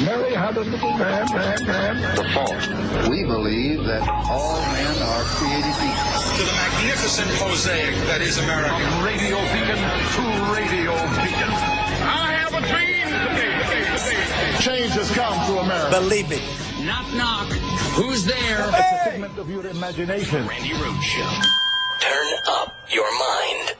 Mary had a little man. The fourth, we believe that all men are created equal. To the magnificent mosaic that is America. From radio beacon to radio beacon. I have a dream today. Change has come to America. Believe it. Knock, knock. Who's there? It's a figment of your imagination. Randi Rhodes Show. Turn up your mind.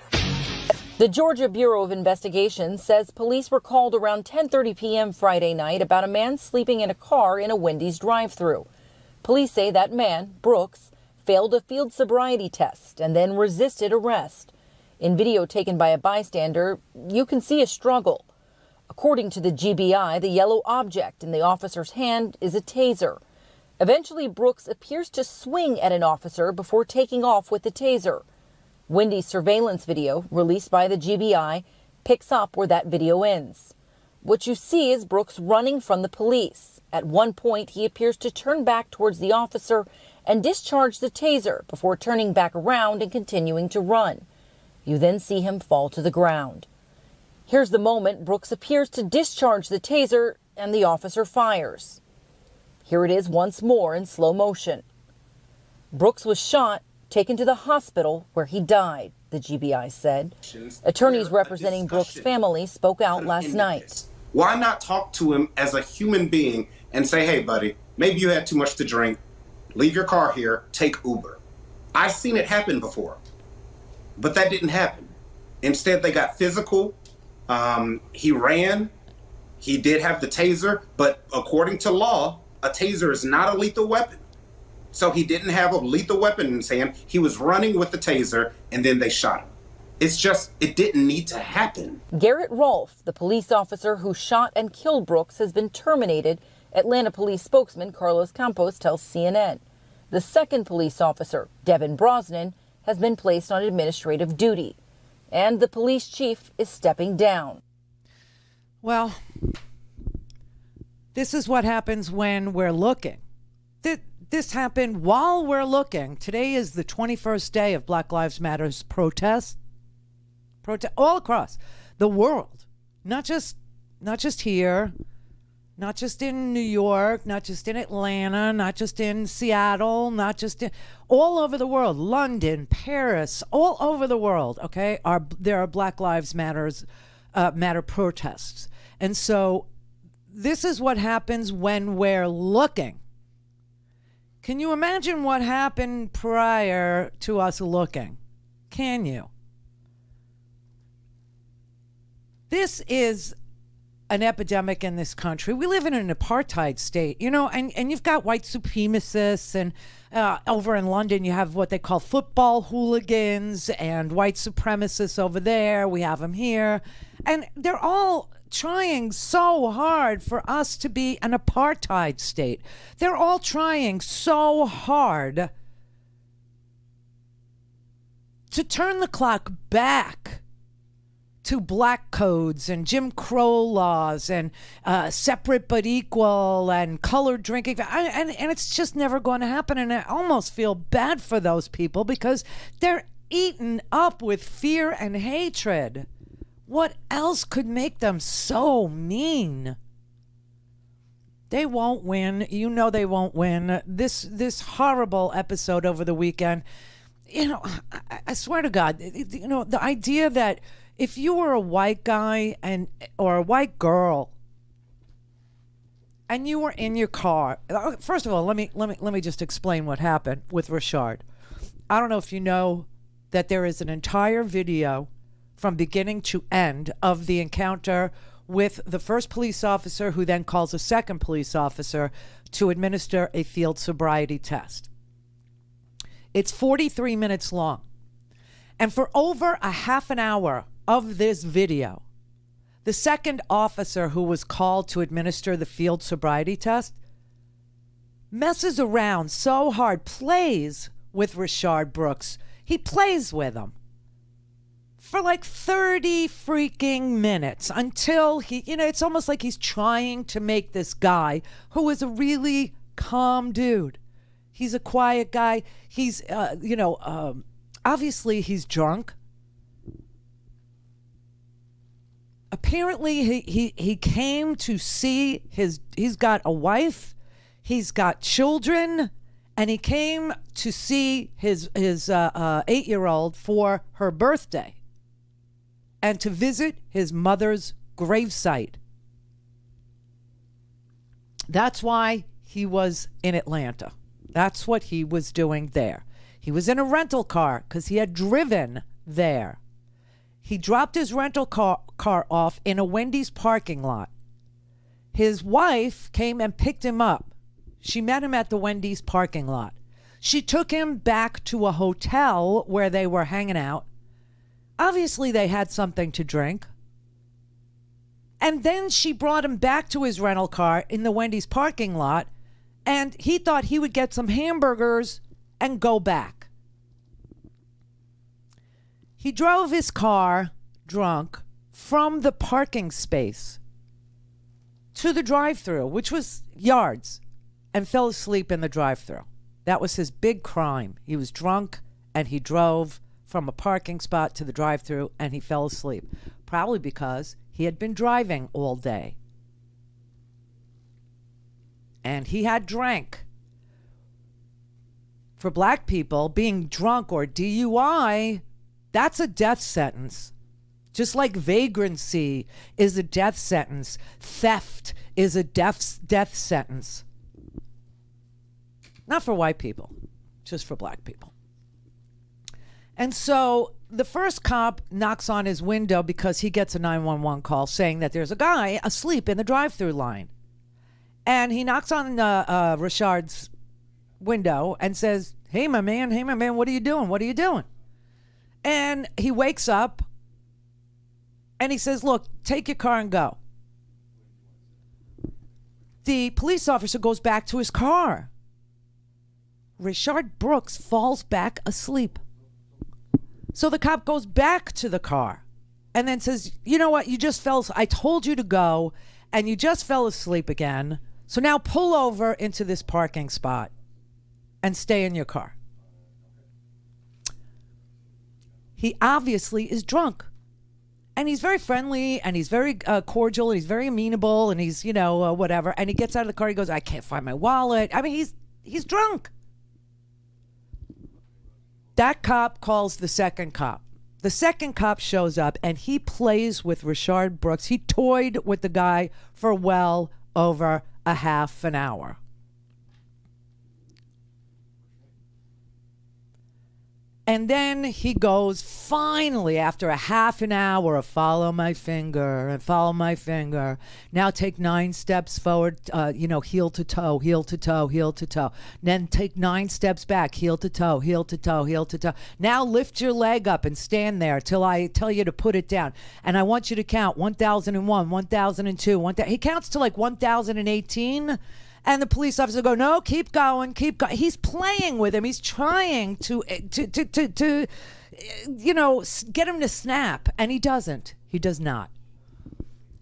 The Georgia Bureau of Investigation says police were called around 10:30 p.m. Friday night about a man sleeping in a car in a Wendy's drive-thru. Police say that man, Brooks, failed a field sobriety test and then resisted arrest. In video taken by a bystander, you can see a struggle. According to the GBI, the yellow object in the officer's hand is a taser. Eventually, Brooks appears to swing at an officer before taking off with the taser. Wendy's surveillance video, released by the GBI, picks up where that video ends. What you see is Brooks running from the police. At one point, he appears to turn back towards the officer and discharge the taser before turning back around and continuing to run. You then see him fall to the ground. Here's the moment Brooks appears to discharge the taser and the officer fires. Here it is once more in slow motion. Brooks was shot, taken to the hospital where he died, the GBI said. Attorneys representing Brooks' family spoke out last night. Why not talk to him as a human being and say, hey, buddy, maybe you had too much to drink. Leave your car here. Take Uber. I've seen it happen before, but that didn't happen. Instead, they got physical. He ran. He did have the taser, but according to law, a taser is not a lethal weapon. So he didn't have a lethal weapon in his hand. He was running with the taser, and then they shot him. It's just, it didn't need to happen. Garrett Rolfe, the police officer who shot and killed Brooks, has been terminated, Atlanta police spokesman Carlos Campos tells CNN. The second police officer, Devin Brosnan, has been placed on administrative duty. And the police chief is stepping down. Well, this is what happens when we're looking. This happened while we're looking. Today is the 21st day of Black Lives Matter's protest all across the world. Not just here, not just in New York, not just in Atlanta, not just in Seattle, not just in all over the world. London, Paris, all over the world. Okay, there are Black Lives Matter protests, and so this is what happens when we're looking. Can you imagine what happened prior to us looking? Can you? This is an epidemic in this country. We live in an apartheid state, you know, and you've got white supremacists, and over in London you have what they call football hooligans and white supremacists over there. We have them here, and they're all trying so hard for us to be an apartheid state. They're all trying so hard to turn the clock back to black codes and Jim Crow laws and separate but equal and colored drinking. And it's just never going to happen. And I almost feel bad for those people because they're eaten up with fear and hatred. What else could make them so mean? They won't win. You know they won't win. This horrible episode over the weekend, you know, I swear to God, you know, the idea that if you were a white guy or a white girl and you were in your car, first of all, let me just explain what happened with Richard. I don't know if you know that there is an entire video from beginning to end of the encounter with the first police officer, who then calls a second police officer to administer a field sobriety test. It's 43 minutes long. And for over a half an hour of this video, the second officer who was called to administer the field sobriety test messes around so hard, plays with Richard Brooks. He plays with him for like 30 freaking minutes until he, you know, it's almost like he's trying to make this guy, who is a really calm dude. He's a quiet guy. He's, obviously he's drunk. Apparently, he came to see he's got a wife, he's got children, and he came to see his 8-year-old for her birthday and to visit his mother's gravesite. That's why he was in Atlanta. That's what he was doing there. He was in a rental car because he had driven there. He dropped his rental car off in a Wendy's parking lot. His wife came and picked him up. She met him at the Wendy's parking lot. She took him back to a hotel where they were hanging out. Obviously, they had something to drink. And then she brought him back to his rental car in the Wendy's parking lot, and he thought he would get some hamburgers and go back. He drove his car drunk from the parking space to the drive-thru, which was yards, and fell asleep in the drive-thru. That was his big crime. He was drunk and he drove from a parking spot to the drive-thru and he fell asleep, probably because he had been driving all day. And he had drank. For black people, being drunk or DUI, that's a death sentence. Just like vagrancy is a death sentence, theft is a death sentence. Not for white people, just for black people. And so the first cop knocks on his window because he gets a 911 call saying that there's a guy asleep in the drive-thru line. And he knocks on Richard's window and says, hey, my man, what are you doing? What are you doing? And he wakes up and he says, look, take your car and go. The police officer goes back to his car. Richard Brooks falls back asleep. So the cop goes back to the car and then says, you know what, I told you to go and you just fell asleep again. So now pull over into this parking spot and stay in your car. He obviously is drunk. And he's very friendly and he's very cordial and he's very amenable and he's, whatever. And he gets out of the car. He goes, I can't find my wallet. I mean, he's drunk. That cop calls the second cop. The second cop shows up and he plays with Richard Brooks. He toyed with the guy for well over a half an hour. And then he goes, finally, after a half an hour of follow my finger and follow my finger. Now take 9 steps forward, heel to toe, heel to toe, heel to toe. Then take 9 steps back, heel to toe, heel to toe, heel to toe. Now lift your leg up and stand there till I tell you to put it down. And I want you to count 1001, 1002, 1000. He counts to like 1018. And the police officer go, no, keep going, keep going. He's playing with him. He's trying to get him to snap. And he doesn't. He does not.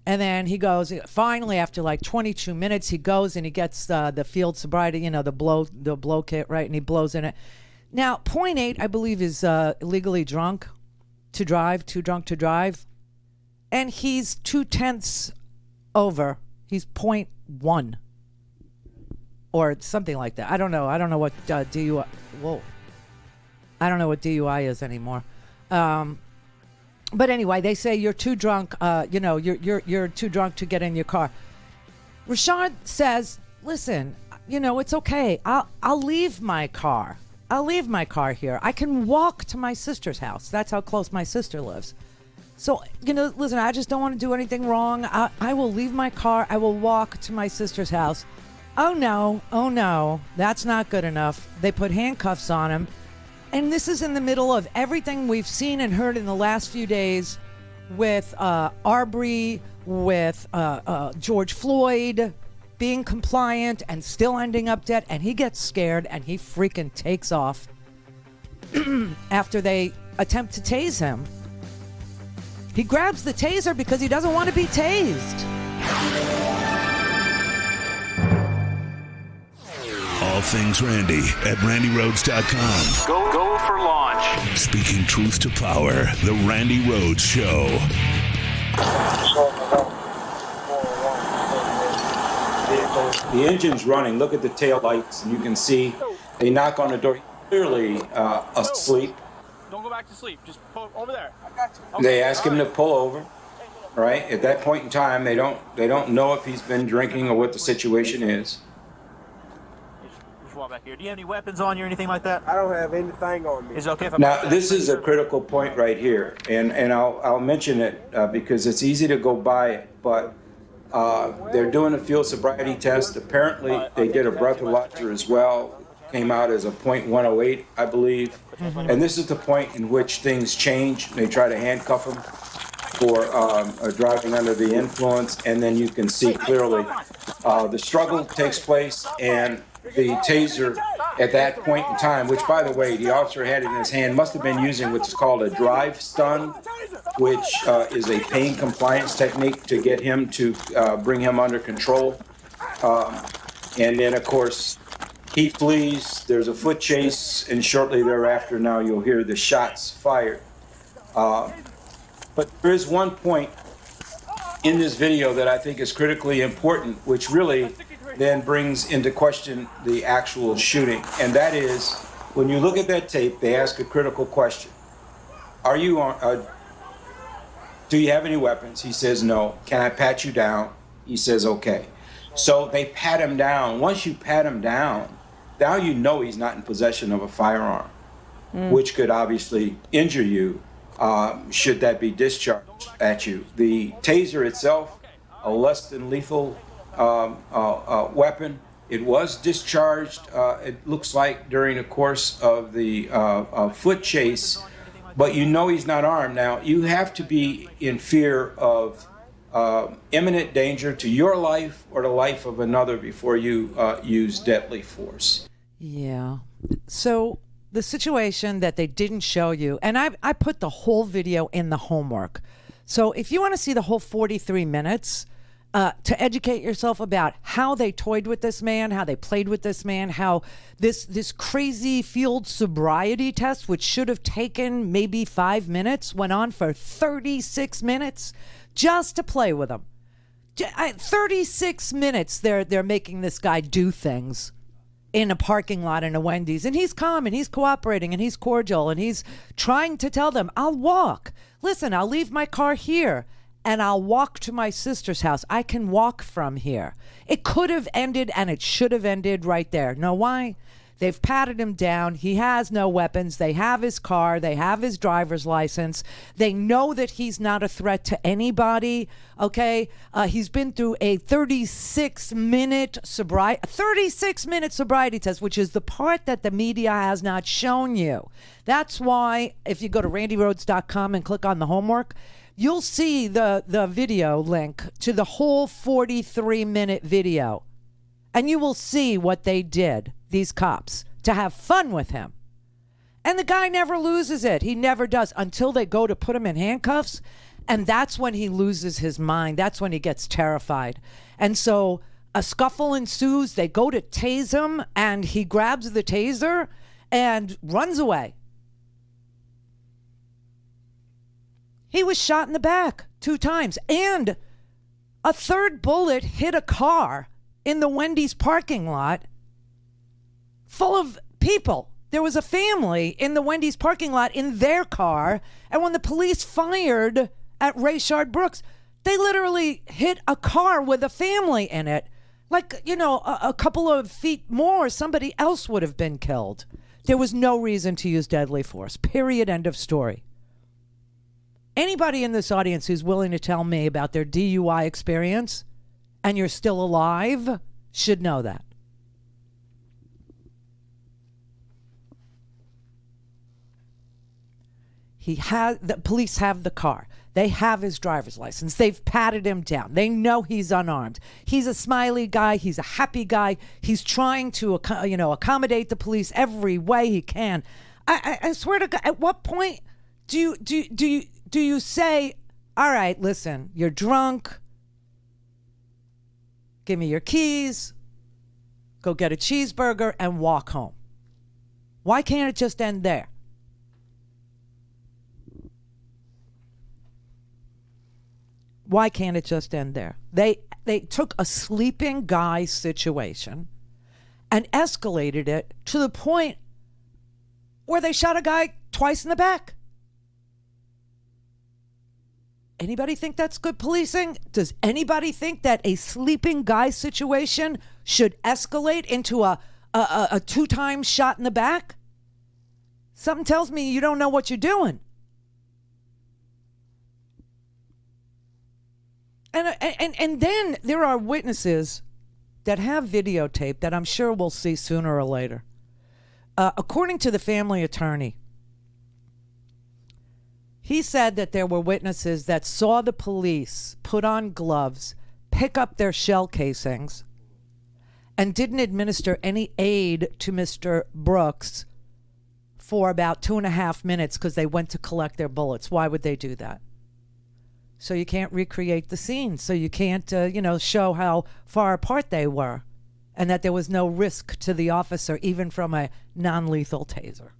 And then he goes, finally, after like 22 minutes, he goes and he gets the field sobriety, the blow kit, right? And he blows in it. Now, 0.8, I believe, is illegally drunk to drive, too drunk to drive. And he's 0.2 over. He's 0.1. Or something like that. I don't know. I don't know what DUI. Whoa. I don't know what DUI is anymore. But anyway, they say you're too drunk. You're too drunk to get in your car. Richard says, "Listen, it's okay. I'll leave my car. I'll leave my car here. I can walk to my sister's house. That's how close my sister lives. So listen. I just don't want to do anything wrong. I will leave my car. I will walk to my sister's house." Oh no, that's not good enough. They put handcuffs on him. And this is in the middle of everything we've seen and heard in the last few days with Arbery, with George Floyd being compliant and still ending up dead. And he gets scared and he freaking takes off after they attempt to tase him. He grabs the taser because he doesn't want to be tased. All things Randi at RandiRhodes.com. Go for launch. Speaking truth to power, the Randi Rhodes Show. The engine's running. Look at the tail lights, and you can see they knock on the door. Clearly asleep. Don't go back to sleep. Just pull over there. I got you. Okay. They ask him to pull over. Right at that point in time, they don't know if he's been drinking or what the situation is. Just walk back here. Do you have any weapons on you or anything like that? I don't have anything on me. Is it okay if I? Now this is a critical point right here, and I'll mention it because it's easy to go by it, but they're doing a field sobriety test. Apparently, they did a breathalyzer as well. Came out as a .108, I believe. And this is the point in which things change. They try to handcuff him for driving under the influence, and then you can see clearly the struggle takes place, and the taser at that point in time, which, by the way, the officer had in his hand, must have been using what's called a drive stun, which is a pain compliance technique to get him to bring him under control. And then, of course, he flees. There's a foot chase, and shortly thereafter, now you'll hear the shots fired. But there is one point in this video that I think is critically important, which really then brings into question the actual shooting. And that is, when you look at that tape, they ask a critical question. Are you on, do you have any weapons? He says no. Can I pat you down? He says okay. So they pat him down. Once you pat him down, now you know he's not in possession of a firearm, which could obviously injure you. Should that be discharged at you. The taser itself, a less than lethal weapon, it was discharged, it looks like, during the course of the foot chase, but you know he's not armed. Now, you have to be in fear of imminent danger to your life or the life of another before you use deadly force. Yeah. So the situation that they didn't show you, and I put the whole video in the homework. So if you want to see the whole 43 minutes to educate yourself about how they toyed with this man, how they played with this man, how this crazy field sobriety test, which should have taken maybe 5 minutes, went on for 36 minutes just to play with him. 36 minutes they're making this guy do things in a parking lot in a Wendy's, and he's calm and he's cooperating and he's cordial and he's trying to tell them, I'll walk. Listen, I'll leave my car here and I'll walk to my sister's house. I can walk from here. It could have ended, and it should have ended right there. Know why? They've patted him down. He has no weapons. They have his car. They have his driver's license. They know that he's not a threat to anybody. Okay? He's been through a 36-minute sobriety test, which is the part that the media has not shown you. That's why if you go to randirhodes.com and click on the homework, you'll see the video link to the whole 43-minute video. And you will see what they did, these cops, to have fun with him. And the guy never loses it. He never does until they go to put him in handcuffs. And that's when he loses his mind. That's when he gets terrified. And so a scuffle ensues. They go to tase him, and he grabs the taser and runs away. He was shot in the back 2 times. And a third bullet hit a car in the Wendy's parking lot full of people. There was a family in the Wendy's parking lot in their car, and when the police fired at Rayshard Brooks, they literally hit a car with a family in it. Like, you know, a couple of feet more, somebody else would have been killed. There was no reason to use deadly force. Period. End of story. Anybody in this audience who's willing to tell me about their DUI experience and you're still alive should know that. The police have the car. They have his driver's license. They've patted him down. They know he's unarmed. He's a smiley guy. He's a happy guy. He's trying to, accommodate the police every way he can. I swear to God, at what point do you say, all right, listen, you're drunk. Give me your keys, go get a cheeseburger, and walk home? Why can't it just end there? Why can't it just end there? They took a sleeping guy situation and escalated it to the point where they shot a guy twice in the back. Anybody think that's good policing? Does anybody think that a sleeping guy situation should escalate into a 2-time shot in the back? Something tells me you don't know what you're doing. And then there are witnesses that have videotape that I'm sure we'll see sooner or later. According to the family attorney, he said that there were witnesses that saw the police put on gloves, pick up their shell casings, and didn't administer any aid to Mr. Brooks for about 2.5 minutes because they went to collect their bullets. Why would they do that? So you can't recreate the scene. So you can't, show how far apart they were and that there was no risk to the officer, even from a non-lethal taser.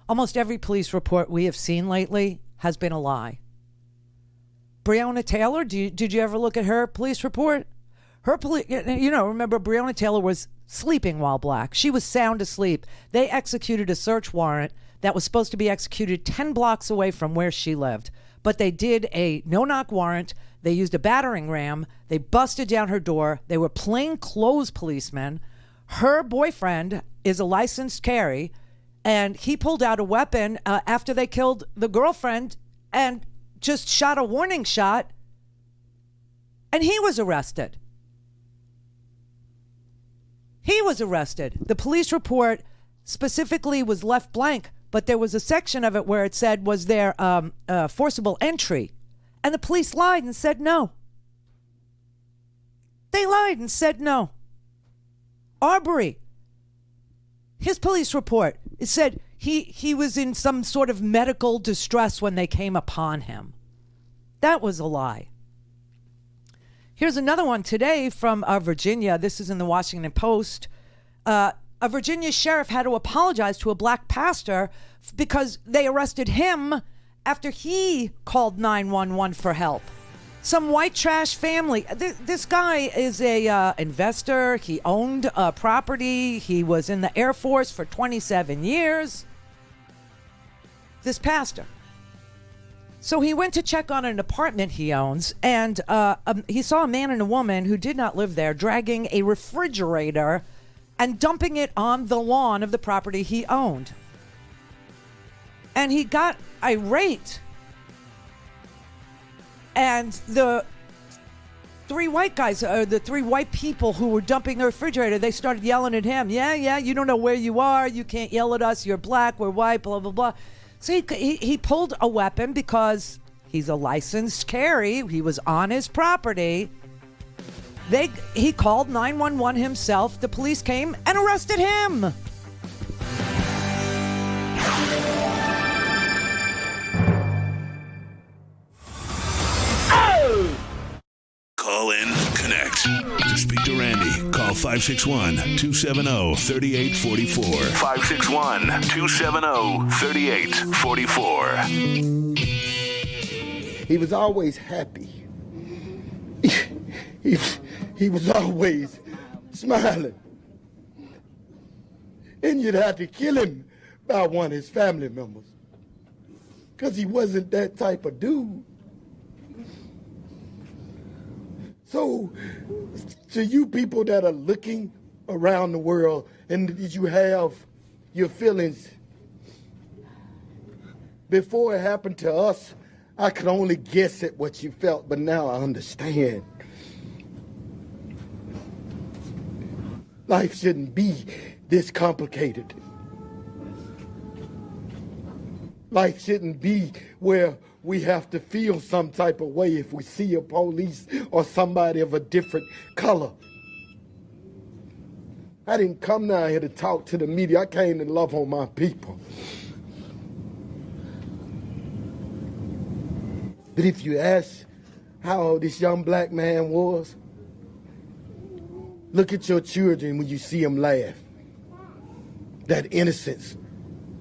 Almost every police report we have seen lately has been a lie. Breonna Taylor, did you ever look at her police report? Remember Breonna Taylor was sleeping while black. She was sound asleep. They executed a search warrant that was supposed to be executed 10 blocks away from where she lived. But they did a no-knock warrant. They used a battering ram. They busted down her door. They were plainclothes policemen. Her boyfriend is a licensed carry, and he pulled out a weapon after they killed the girlfriend and just shot a warning shot, and he was arrested. He was arrested. The police report specifically was left blank, but there was a section of it where it said, was there forcible entry? And the police lied and said no. They lied and said no. Arbery, his police report, it said he was in some sort of medical distress when they came upon him. That was a lie. Here's another one today from Virginia. This is in the Washington Post. A Virginia sheriff had to apologize to a black pastor because they arrested him after he called 911 for help. Some white trash family. This guy is a investor. He owned a property. He was in the Air Force for 27 years. This pastor. So he went to check on an apartment he owns, and he saw a man and a woman who did not live there dragging a refrigerator and dumping it on the lawn of the property he owned. And he got irate. And the three white guys, the three white people who were dumping the refrigerator, they started yelling at him. Yeah, you don't know where you are. You can't yell at us. You're black. We're white, blah, blah, blah. So he pulled a weapon because he's a licensed carry. He was on his property. He called 911 himself. The police came and arrested him. Call in, connect. To speak to Randi, call 561-270-3844. 561-270-3844. He was always happy. He was always smiling. And you'd have to kill him by one of his family members, because he wasn't that type of dude. So, to you people that are looking around the world and you have your feelings, before it happened to us, I could only guess at what you felt, but now I understand. Life shouldn't be this complicated. Life shouldn't be where we have to feel some type of way if we see a police or somebody of a different color. I didn't come down here to talk to the media. I came to love on my people. But if you ask how old this young black man was, look at your children when you see them laugh. That innocence,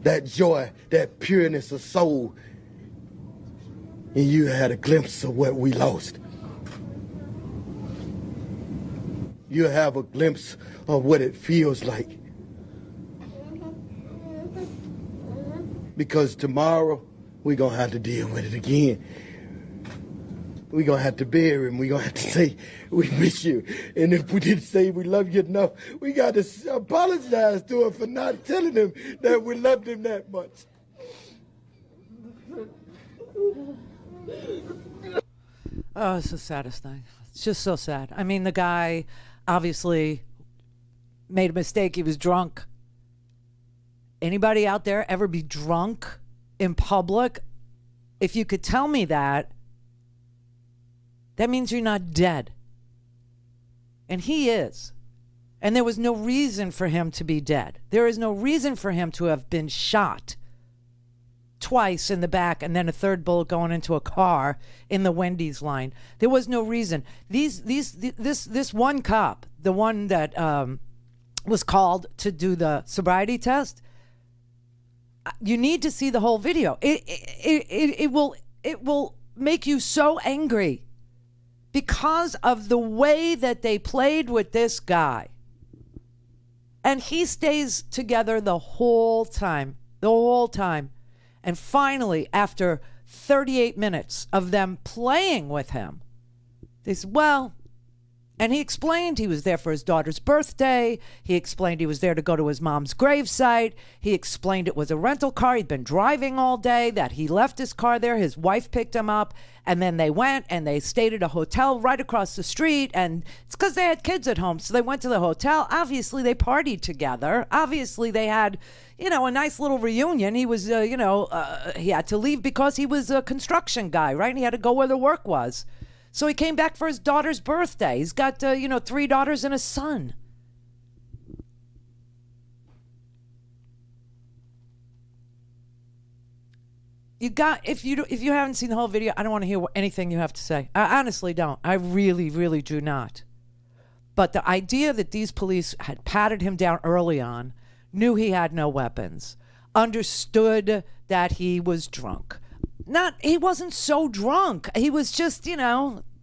that joy, that pureness of soul. and you had a glimpse of what we lost. You have a glimpse of what it feels like. Because tomorrow, we're going to have to deal with it again. We're going to have to bury him. We're going to have to say, we miss you. And if we didn't say we love you enough, we got to apologize to him for not telling him that we loved him that much. Oh, it's the saddest thing. It's just so sad. I mean, the guy obviously made a mistake. He was drunk. Anybody out there ever be drunk in public? If you could tell me that, that means you're not dead. And he is. And there was no reason for him to be dead. There is no reason for him to have been shot twice in the back and then a third bullet going into a car in the Wendy's line. There was no reason. This one cop, the one that was called to do the sobriety test, you need to see the whole video. It will make you so angry because of the way that they played with this guy. And he stays together the whole time. And finally, after 38 minutes of them playing with him, they said, well, and he explained he was there for his daughter's birthday. He explained he was there to go to his mom's gravesite. He explained it was a rental car. He'd been driving all day, that he left his car there. His wife picked him up, and then they went and they stayed at a hotel right across the street. And it's because they had kids at home. So they went to the hotel. Obviously, they partied together. Obviously, they had, a nice little reunion. He was, he had to leave because he was a construction guy, right? And he had to go where the work was. So he came back for his daughter's birthday. He's got, 3 daughters and a son. If you haven't seen the whole video, I don't want to hear anything you have to say. I honestly don't. I really, really do not. But the idea that these police had patted him down early on, knew he had no weapons, understood that he was drunk. He wasn't so drunk. He was just,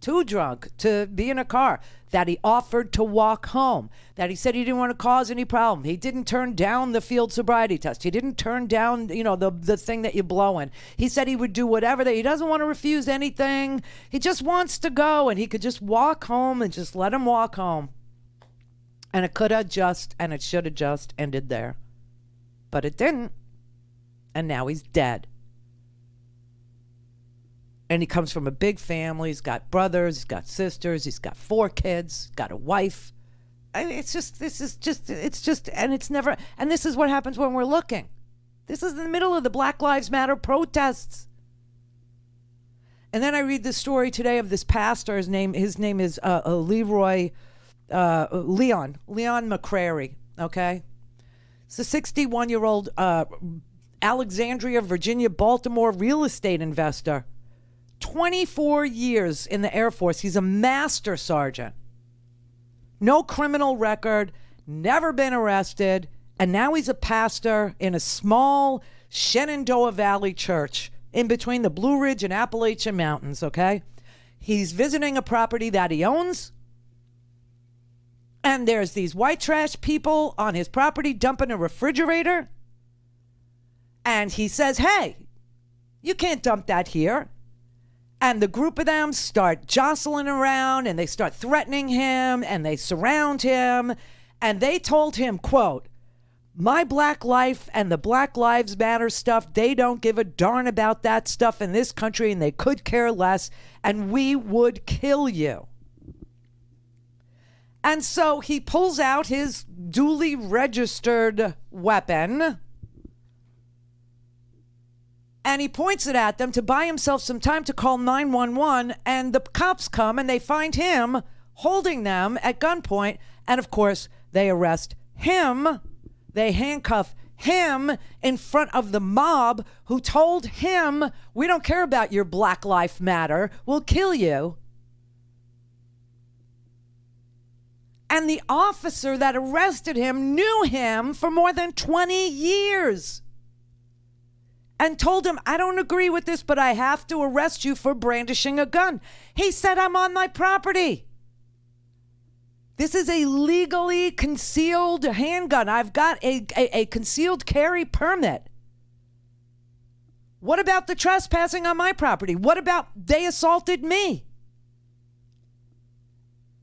too drunk to be in a car. That he offered to walk home. That he said he didn't want to cause any problem. He didn't turn down the field sobriety test. He didn't turn down, the thing that you blow in. He said he would do whatever. That he doesn't want to refuse anything. He just wants to go, and he could just walk home and just let him walk home. And it could have and it should have just ended there. But it didn't. And now he's dead. And he comes from a big family. He's got brothers. He's got sisters. He's got 4 kids. He's got a wife. And this is what happens when we're looking. This is in the middle of the Black Lives Matter protests. And then I read this story today of this pastor. His name is Leon McCrary. Okay. It's a 61-year-old Alexandria, Virginia, Baltimore real estate investor. 24 years in the Air Force. He's a master sergeant. No criminal record, never been arrested, and now he's a pastor in a small Shenandoah Valley church in between the Blue Ridge and Appalachian Mountains, okay? He's visiting a property that he owns, and there's these white trash people on his property dumping a refrigerator, and he says, hey, you can't dump that here. And the group of them start jostling around and they start threatening him and they surround him. And they told him, quote, my black life and the Black Lives Matter stuff, they don't give a darn about that stuff in this country and they could care less and we would kill you. And so he pulls out his duly registered weapon and he points it at them to buy himself some time to call 911. And the cops come and they find him holding them at gunpoint. And of course, they arrest him. They handcuff him in front of the mob who told him, we don't care about your Black Lives Matter. We'll kill you. And the officer that arrested him knew him for more than 20 years. and told him, I don't agree with this, but I have to arrest you for brandishing a gun. He said, I'm on my property. This is a legally concealed handgun. I've got a concealed carry permit. What about the trespassing on my property? What about they assaulted me?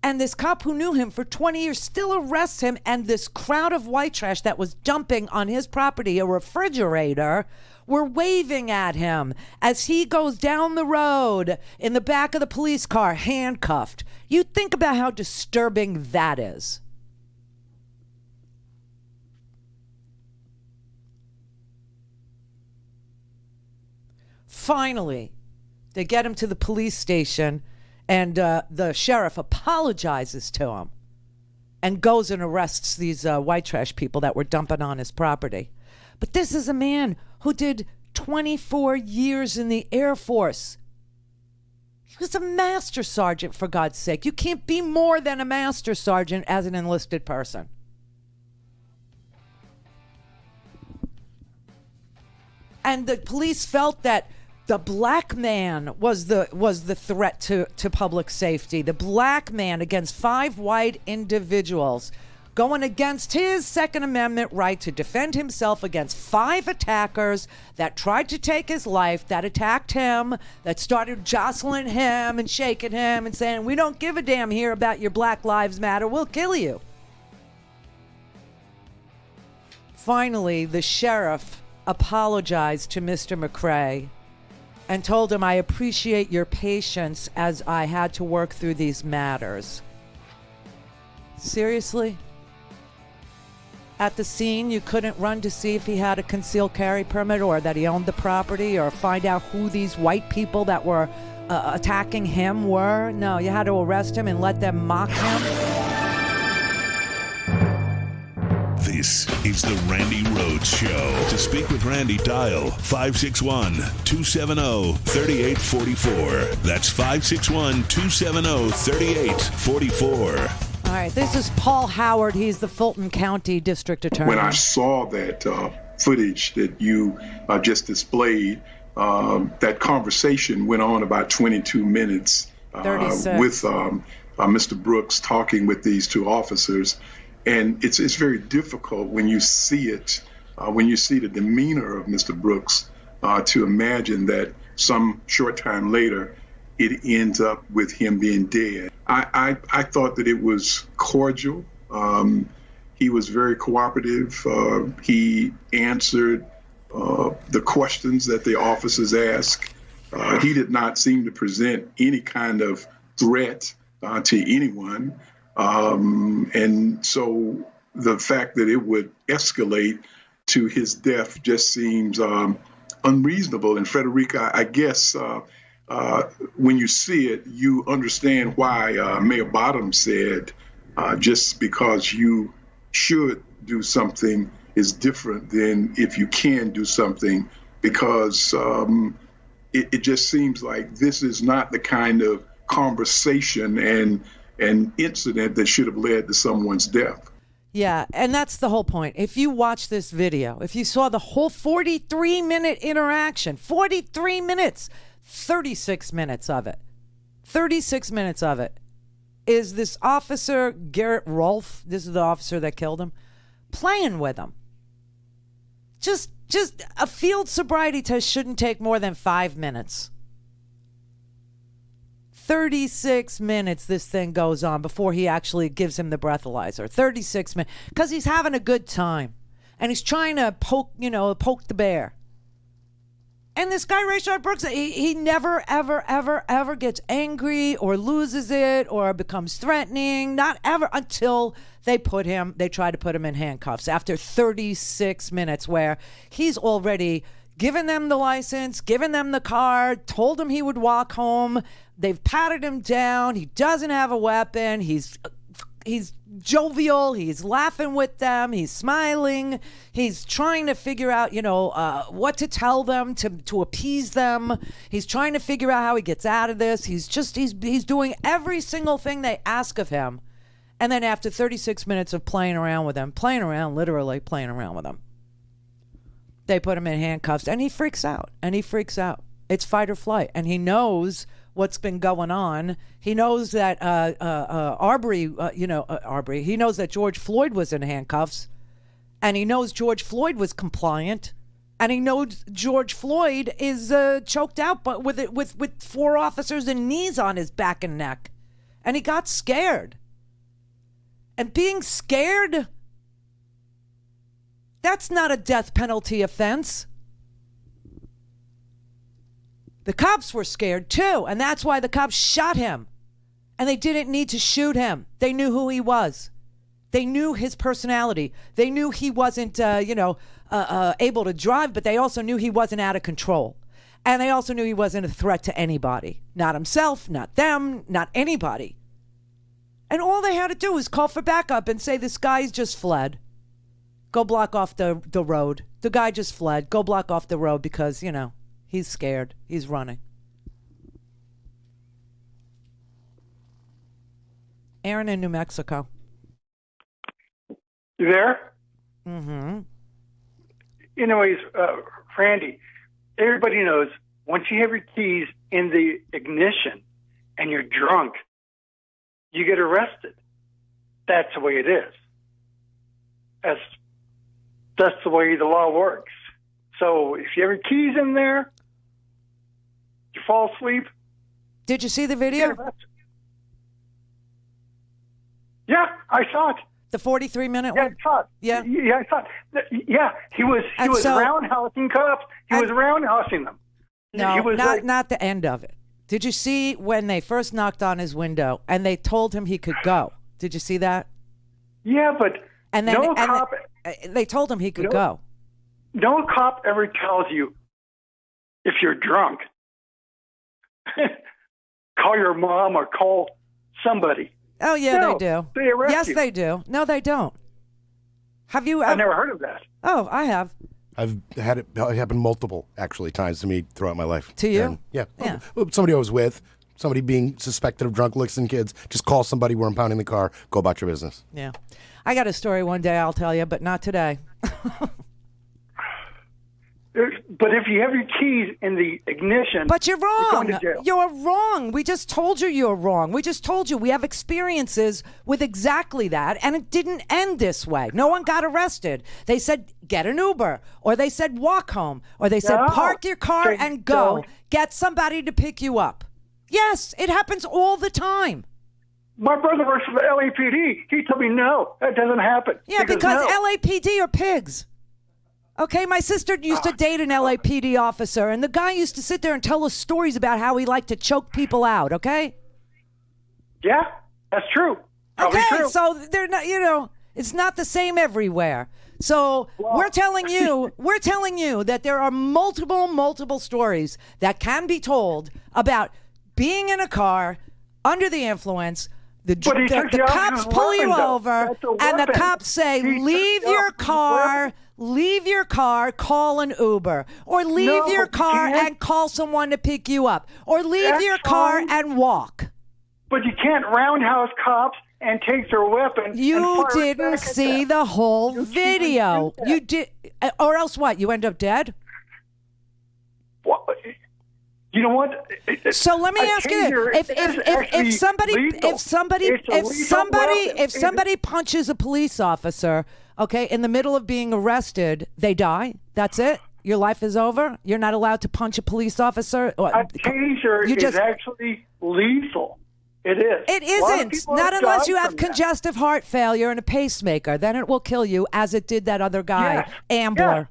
And this cop who knew him for 20 years still arrests him, and this crowd of white trash that was dumping on his property a refrigerator were waving at him as he goes down the road in the back of the police car, handcuffed. You think about how disturbing that is. Finally, they get him to the police station, and the sheriff apologizes to him and goes and arrests these white trash people that were dumping on his property. But this is a man who did 24 years in the Air Force. He was a master sergeant, for God's sake. You can't be more than a master sergeant as an enlisted person. And the police felt that the black man was the threat to public safety. The black man against 5 white individuals going against his Second Amendment right to defend himself against 5 attackers that tried to take his life, that attacked him, that started jostling him and shaking him and saying, we don't give a damn here about your Black Lives Matter, we'll kill you. Finally, the sheriff apologized to Mr. McRae and told him, I appreciate your patience as I had to work through these matters. Seriously? At the scene, you couldn't run to see if he had a concealed carry permit or that he owned the property or find out who these white people that were attacking him were? No, you had to arrest him and let them mock him? This is the Randi Rhodes Show. To speak with Randi, dial 561-270-3844. That's 561-270-3844. All right, this is Paul Howard. He's the Fulton County District Attorney. When I saw that footage that you just displayed, that conversation went on about 22 minutes with Mr. Brooks talking with these 2 officers. And it's very difficult when you see it, when you see the demeanor of Mr. Brooks, to imagine that some short time later, it ends up with him being dead. I thought that it was cordial. He was very cooperative. He answered the questions that the officers asked. He did not seem to present any kind of threat to anyone. And so the fact that it would escalate to his death just seems unreasonable. And Frederica, I guess when you see it, you understand why Mayor Bottoms said just because you should do something is different than if you can do something, because it just seems like this is not the kind of conversation and an incident that should have led to someone's death. Yeah, and that's the whole point. If you watch this video, if you saw the whole 43-minute interaction, 43 minutes, 36 minutes of it, 36 minutes of it is this officer, Garrett Rolfe, this is the officer that killed him, playing with him. Just a field sobriety test shouldn't take more than 5 minutes. 36 minutes this thing goes on before he actually gives him the breathalyzer. 36 minutes. Because he's having a good time. And he's trying to poke the bear. And this guy, Rayshard Brooks, he never, ever, ever, ever gets angry or loses it or becomes threatening. Not ever until they try to put him in handcuffs after 36 minutes where he's already given them the license, given them the card, told him he would walk home. They've patted him down. He doesn't have a weapon. He's jovial. He's laughing with them. He's smiling. He's trying to figure out, what to tell them to appease them. He's trying to figure out how he gets out of this. He's doing every single thing they ask of him. And then after 36 minutes of playing around with them, literally playing around with them, They put him in handcuffs, and he freaks out. It's fight or flight, and he knows what's been going on. He knows that Arbery, he knows that George Floyd was in handcuffs, and he knows George Floyd was compliant, and he knows George Floyd is choked out, but with 4 officers and knees on his back and neck, and he got scared. And being scared, that's not a death penalty offense. The cops were scared too, and that's why the cops shot him. And they didn't need to shoot him. They knew who he was. They knew his personality. They knew he wasn't, able to drive, but they also knew he wasn't out of control. And they also knew he wasn't a threat to anybody. Not himself, not them, not anybody. And all they had to do was call for backup and say, this guy's just fled. Go block off the road. The guy just fled. Go block off the road because, he's scared. He's running. Aaron in New Mexico. You there? Mm-hmm. Anyways, Randy, everybody knows once you have your keys in the ignition and you're drunk, you get arrested. That's the way it is. That's the way the law works. So if you have your keys in there, you fall asleep. Did you see the video? Yeah, I saw it. The 43-minute one? one? I saw it. Yeah, I saw it. Yeah, he was roundhousing cops. He was roundhousing them. No, not the end of it. Did you see when they first knocked on his window and they told him he could go? Did you see that? Yeah, but cop... They told him he could go. No cop ever tells you if you're drunk, call your mom or call somebody. Oh, yeah, No, they do. they arrest yes, you. they do. No, they don't. Have you? I've never heard of that. Oh, I have. I've had it happen multiple, actually, times to me throughout my life. To you? And, yeah. Somebody I was with, somebody being suspected of drunk licking kids, just call somebody, we're impounding the car, go about your business. Yeah. I got a story one day I'll tell you, but not today. But if you have your keys in the ignition... But you're wrong. You're going to jail. You're wrong. We just told you you're wrong. We just told you we have experiences with exactly that, and it didn't end this way. No one got arrested. They said, get an Uber, or they said, walk home, or they said, park your car and go. don't. Get somebody to pick you up. Yes, it happens all the time. My brother works for the LAPD. He told me, no, that doesn't happen. Yeah, because LAPD are pigs. Okay, my sister used to date an LAPD officer, and the guy used to sit there and tell us stories about how he liked to choke people out, okay? Yeah, that's true. Probably okay, true. So they're not, it's not the same everywhere. So we're telling you that there are multiple stories that can be told about being in a car under the influence. The cops pull you over, and the cops say, leave your car, call an Uber, or leave your car and call someone to pick you up, or leave your car and walk. But you can't roundhouse cops and take their weapons. You didn't see the whole video. You did, or else what? You end up dead? Well, you know what? So let me ask you: if somebody punches a police officer, okay, in the middle of being arrested, they die. That's it. Your life is over. You're not allowed to punch a police officer. A taser is actually lethal. It is. It isn't. Not unless you have congestive heart failure and a pacemaker. Then it will kill you, as it did that other guy, Ambler.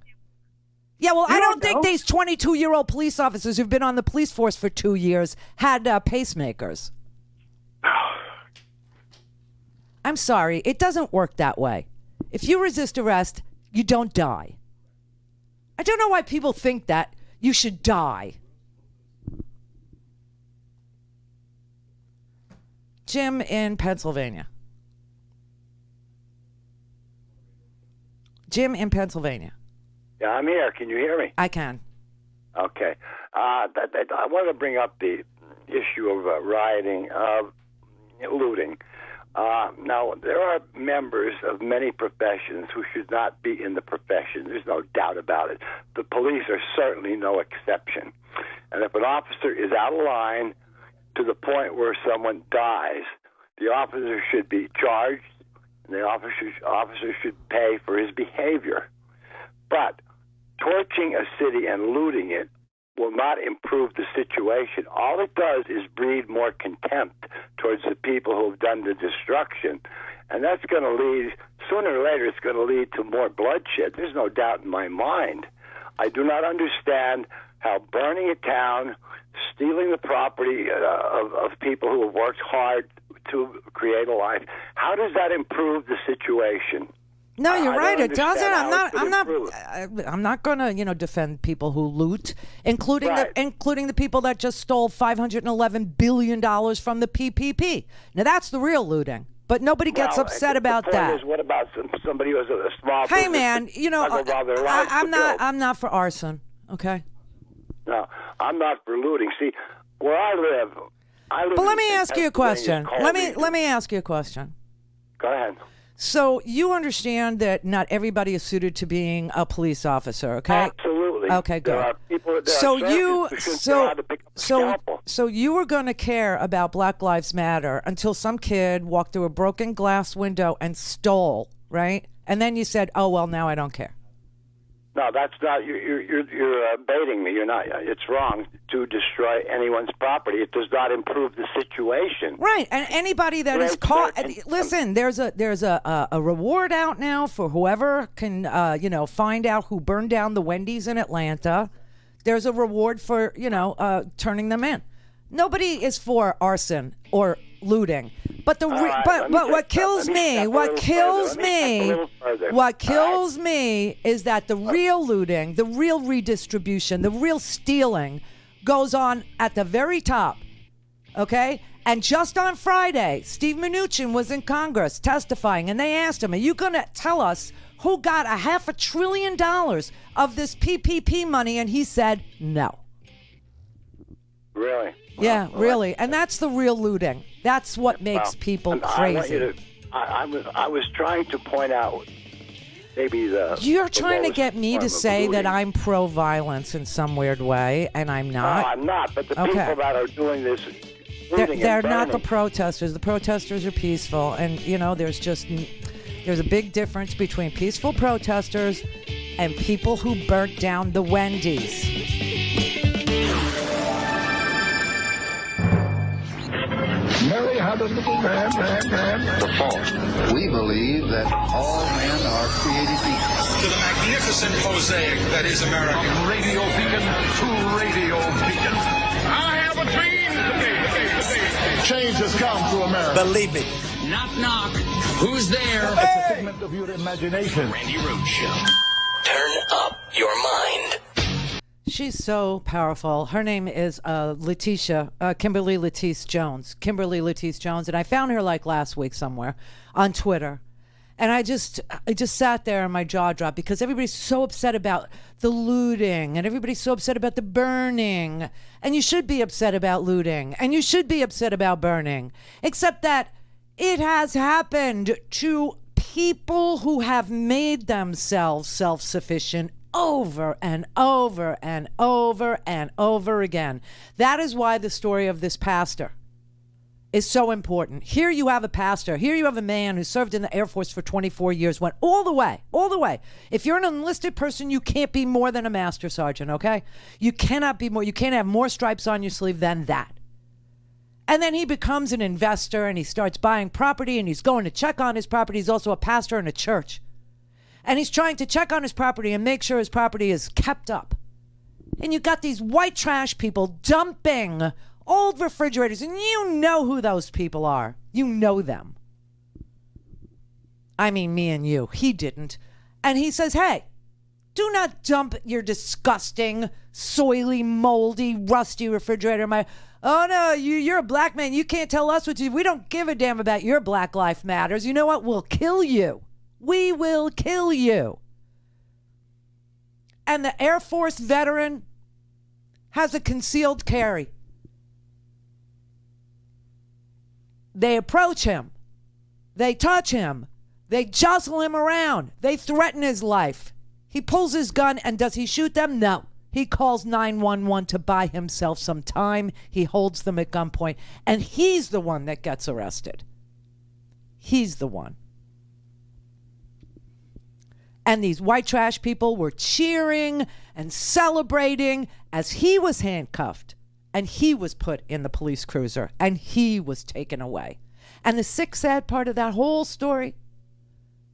Yeah, well, I don't think these 22-year-old police officers who've been on the police force for 2 years had pacemakers. I'm sorry. It doesn't work that way. If you resist arrest, you don't die. I don't know why people think that you should die. Jim in Pennsylvania. Jim in Pennsylvania. Yeah, I'm here. Can you hear me? I can. Okay. I wanted to bring up the issue of rioting, looting. Now, there are members of many professions who should not be in the profession. There's no doubt about it. The police are certainly no exception. And if an officer is out of line to the point where someone dies, the officer should be charged, and the officer should pay for his behavior. But torching a city and looting it will not improve the situation. All it does is breed more contempt towards the people who have done the destruction. And that's going to lead, sooner or later, it's going to lead to more bloodshed. There's no doubt in my mind. I do not understand how burning a town, stealing the property of people who have worked hard to create a life, how does that improve the situation? No, you're right. It doesn't. I'm not going to, defend people who loot, including the people that just stole $511 billion from the PPP. Now that's the real looting. But nobody gets upset about that. Is, what about somebody who has a small Hey, man, I'm not for arson. Okay. No, I'm not for looting. See, where I live. But let me ask you a question. Let me ask you a question. Go ahead. So you understand that not everybody is suited to being a police officer, okay? Absolutely. Okay, good. There are people, so you were going to care about Black Lives Matter until some kid walked through a broken glass window and stole, right? And then you said, "Oh well, now I don't care." No, that's not. You're baiting me. You're not. It's wrong to destroy anyone's property. It does not improve the situation. Right, and anybody that is caught. Listen, there's a reward out now for whoever can find out who burned down the Wendy's in Atlanta. There's a reward for turning them in. Nobody is for arson or looting. But what kills me is that the real looting, the real redistribution, the real stealing goes on at the very top. Okay? And just on Friday, Steve Mnuchin was in Congress testifying, and they asked him, "Are you going to tell us who got $500 billion of this PPP money?" And he said, "No." Really? Yeah, really. And that's the real looting. That's what makes people crazy. I was trying to point out maybe You're trying to get me to say that I'm pro-violence in some weird way, and I'm not. No, I'm not. But the people that are doing this, they're not the protesters. The protesters are peaceful, and there's a big difference between peaceful protesters and people who burnt down the Wendy's. Mary had a little man. The fault. We believe that all men are created equal. To the magnificent mosaic that is America. From radio beacon to radio beacon. I have a dream today. Change has come to America. Believe me. Knock, knock. Who's there? It's a figment of your imagination. Randi Rhodes Show. Turn up your mind. She's so powerful. Her name is Kimberly Latisse Jones. Kimberly Latisse Jones. And I found her like last week somewhere on Twitter. And I just sat there and my jaw dropped because everybody's so upset about the looting and everybody's so upset about the burning. And you should be upset about looting and you should be upset about burning. Except that it has happened to people who have made themselves self-sufficient over and over and over and over again. That is why the story of this pastor is so important. Here you have a pastor. Here you have a man who served in the Air Force for 24 years, went all the way. If you're an enlisted person, you can't be more than a master sergeant, okay? You cannot be more. You can't have more stripes on your sleeve than that. And then he becomes an investor and he starts buying property and he's going to check on his property. He's also a pastor in a church. And he's trying to check on his property and make sure his property is kept up. And you got these white trash people dumping old refrigerators. And you know who those people are. You know them. I mean, me and you. He didn't. And he says, "Hey, do not dump your disgusting, soily, moldy, rusty refrigerator in my..." "Oh, no, you're a black man. You can't tell us what to do. We don't give a damn about your Black Lives Matters. You know what? We'll kill you. We will kill you." And the Air Force veteran has a concealed carry. They approach him They touch him. They jostle him around. They threaten his life. He pulls his gun, and does he shoot them? No. He calls 911 to buy himself some time. He holds them at gunpoint, and he's the one that gets arrested. He's the one. And these white trash people were cheering and celebrating as he was handcuffed, and he was put in the police cruiser, and he was taken away. And the sick, sad part of that whole story,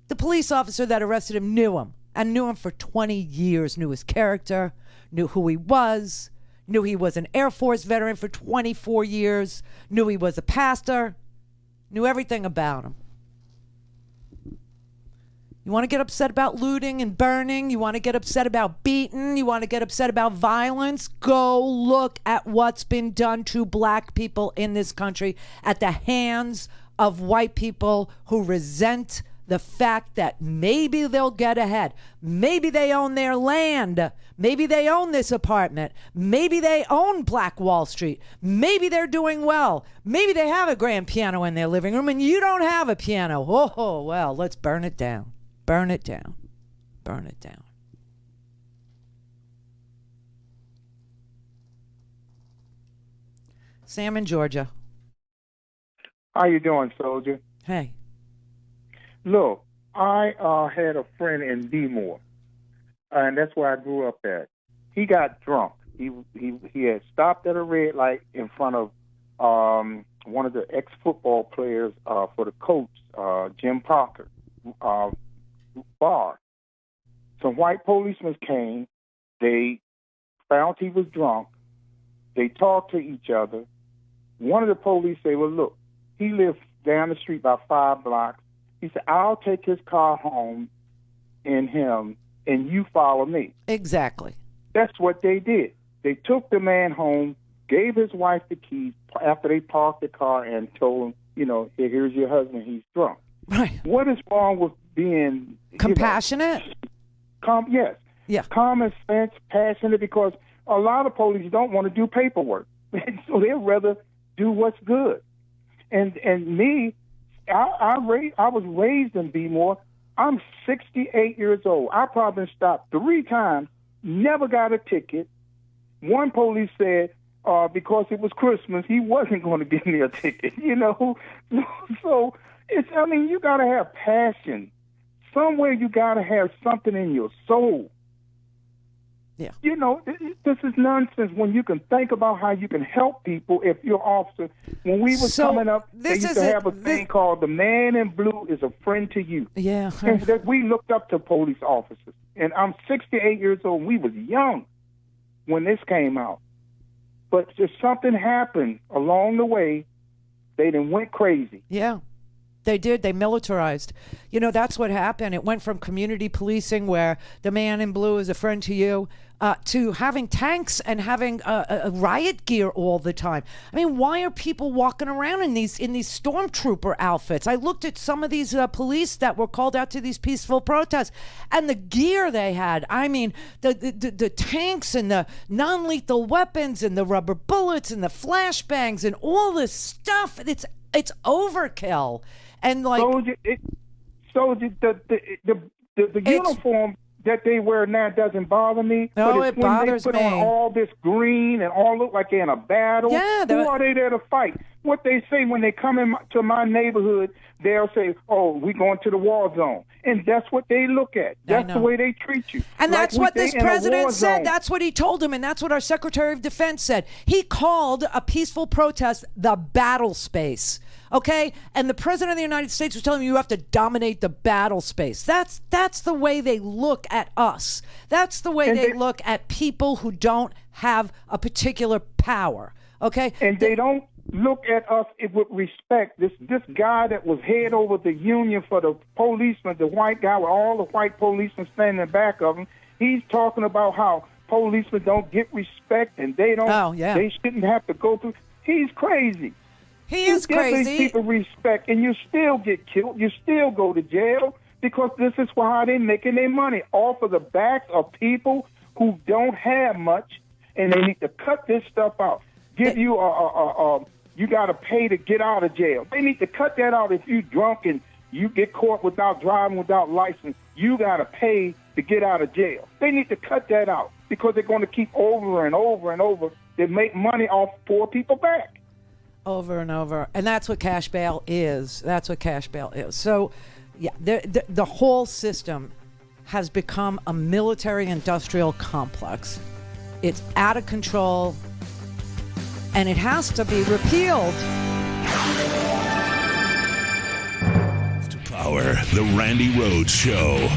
the police officer that arrested him knew him for 20 years, knew his character, knew who he was, knew he was an Air Force veteran for 24 years, knew he was a pastor, knew everything about him. You want to get upset about looting and burning? You want to get upset about beating? You want to get upset about violence? Go look at what's been done to black people in this country at the hands of white people who resent the fact that maybe they'll get ahead. Maybe they own their land. Maybe they own this apartment. Maybe they own Black Wall Street. Maybe they're doing well. Maybe they have a grand piano in their living room and you don't have a piano. Oh, well, let's burn it down. Burn it down. Burn it down. Sam in Georgia. How you doing, soldier? Hey. Look, I had a friend in D-Moore, and that's where I grew up at. He got drunk. He had stopped at a red light in front of one of the ex-football players for the Colts, Jim Parker, bar. Some white policemen came. They found he was drunk. They talked to each other. One of the police said, well, look, he lives down the street about 5 blocks. He said, I'll take his car home and him, and you follow me. Exactly. That's what they did. They took the man home, gave his wife the keys after they parked the car and told him, you know, here's your husband, he's drunk. Right. What is wrong with being... compassionate? Yes. Yeah. Common sense, passionate, because a lot of police don't want to do paperwork. So they'd rather do what's good. And me... I was raised in B-More. I'm 68 years old. I probably stopped 3 times, never got a ticket. One police said because it was Christmas, he wasn't going to give me a ticket, you know. So, you got to have passion. Somewhere you got to have something in your soul. Yeah. You know, this is nonsense when you can think about how you can help people if you're officer. When we was coming up, they used to have a thing called the man in blue is a friend to you. Yeah. And that we looked up to police officers. And I'm 68 years old. We was young when this came out. But just something happened along the way. They done went crazy. Yeah. They did. They militarized. You know, that's what happened. It went from community policing, where the man in blue is a friend to you, to having tanks and having a riot gear all the time. I mean, why are people walking around in these stormtrooper outfits? I looked at some of these police that were called out to these peaceful protests, and the gear they had. I mean, the tanks and the non-lethal weapons and the rubber bullets and the flashbangs and all this stuff. It's overkill. And like, the uniform that they wear now doesn't bother me. No, but it bothers me. When they put on all this green and all look like they're in a battle. Yeah, who are they there to fight? What they say when they come into my neighborhood, they'll say, "Oh, we going to the war zone," and that's what they look at. That's the way they treat you. And that's what this president said. That's what he told him, and that's what our Secretary of Defense said. He called a peaceful protest the battle space. Okay, and the president of the United States was telling you have to dominate the battle space. That's the way they look at us. That's the way they look at people who don't have a particular power. Okay, and they don't look at us with respect. This guy that was head over the union for the policemen, the white guy with all the white policemen standing in back of him, he's talking about how policemen don't get respect and they don't. Oh, yeah. They shouldn't have to go through. He's crazy. He is crazy. You give these people respect, and you still get killed. You still go to jail because this is how they're making their money, off of the backs of people who don't have much, and they need to cut this stuff out. Give you you got to pay to get out of jail. They need to cut that out if you drunk and You get caught without driving without license, you got to pay to get out of jail. They need to cut that out because they're going to keep over and over and over. They make money off poor people back. Over and over. And that's what cash bail is. That's what cash bail is. So, yeah, the whole system has become a military-industrial complex. It's out of control, and it has to be repealed. Power, the Randi Rhodes Show.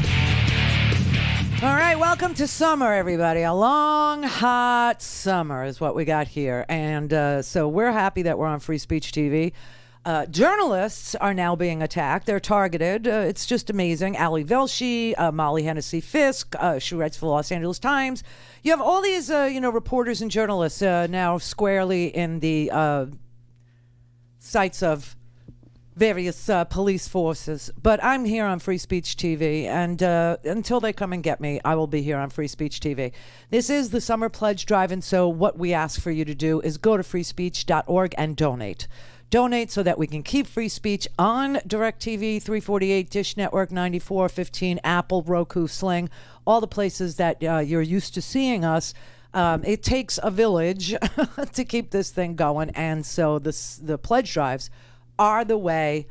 All right, welcome to summer, everybody. A long, hot summer is what we got here. And so we're happy that we're on Free Speech TV. Journalists are now being attacked. They're targeted. It's just amazing. Ali Velshi, Molly Hennessy Fisk, she writes for the Los Angeles Times. You have all these, reporters and journalists now squarely in the sights of various police forces. But I'm here on Free Speech TV, and until they come and get me, I will be here on Free Speech TV. This is the Summer Pledge Drive, and so what we ask for you to do is go to freespeech.org and donate. Donate so that we can keep free speech on DirecTV, 348, Dish Network, 9415, Apple, Roku, Sling, all the places that you're used to seeing us. It takes a village to keep this thing going, and so the pledge drives are the way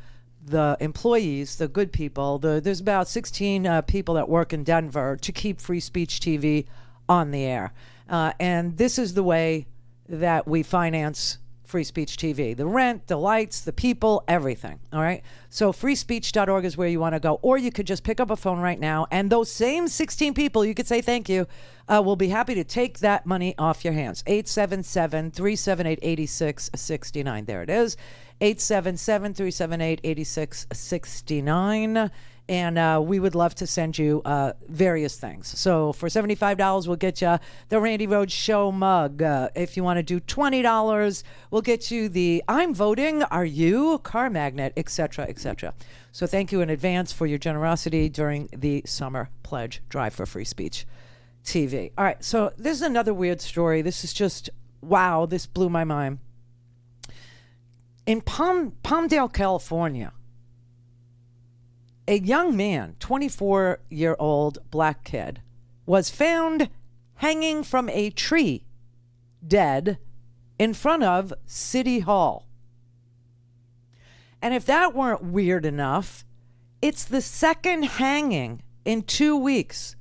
the employees, the good people, there's about 16 people that work in Denver to keep Free Speech TV on the air. And this is the way that we finance Free Speech TV. The rent, the lights, the people, everything. All right? So freespeech.org is where you want to go. Or you could just pick up a phone right now, and those same 16 people, you could say thank you, will be happy to take that money off your hands. 877-378-8669. There it is. 877-378-8669. And we would love to send you various things. So for $75, we'll get you the Randi Rhodes Show mug. If you want to do $20, we'll get you the I'm voting, are you? Car magnet, etc., etc. So thank you in advance for your generosity during the Summer Pledge Drive for Free Speech TV. All right, so this is another weird story. This is just, wow, this blew my mind. In Palmdale, California, a young man, 24-year-old black kid, was found hanging from a tree, dead, in front of City Hall. And if that weren't weird enough, it's the second hanging in 2 weeks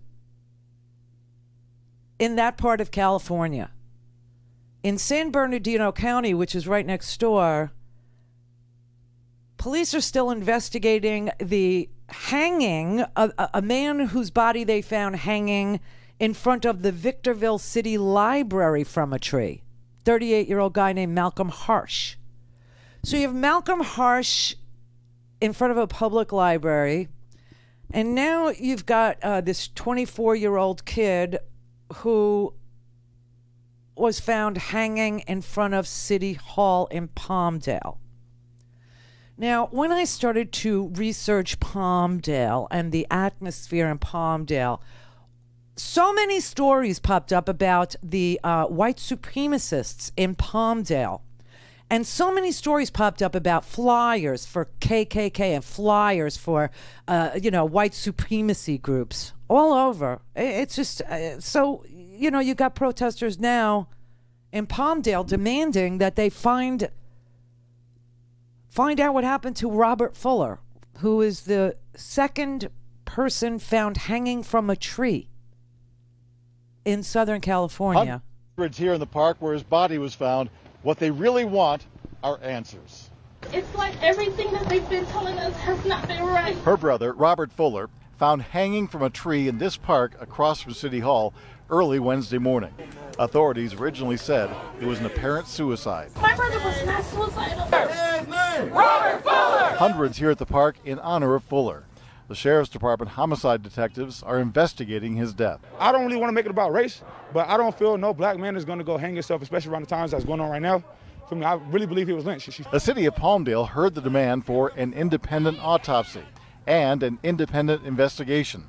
in that part of California. In San Bernardino County, which is right next door, police are still investigating the hanging, a man whose body they found hanging in front of the Victorville City Library from a tree. 38-year-old guy named Malcolm Harsh. So you have Malcolm Harsh in front of a public library, and now you've got this 24-year-old kid who was found hanging in front of City Hall in Palmdale. Now, when I started to research Palmdale and the atmosphere in Palmdale, so many stories popped up about the white supremacists in Palmdale. And so many stories popped up about flyers for KKK and flyers for, white supremacy groups all over. It's just, you got protesters now in Palmdale demanding that they find out what happened to Robert Fuller, who is the second person found hanging from a tree in Southern California. Hundreds here in the park where his body was found. What they really want are answers. It's like everything that they've been telling us has not been right. Her brother, Robert Fuller, found hanging from a tree in this park across from City Hall early Wednesday morning. Authorities originally said it was an apparent suicide. My brother was not suicidal. Robert Fuller! Hundreds here at the park in honor of Fuller. The Sheriff's Department homicide detectives are investigating his death. I don't really want to make it about race, but I don't feel no black man is going to go hang himself, especially around the times that's going on right now. For me, I really believe he was lynched. The city of Palmdale heard the demand for an independent autopsy and an independent investigation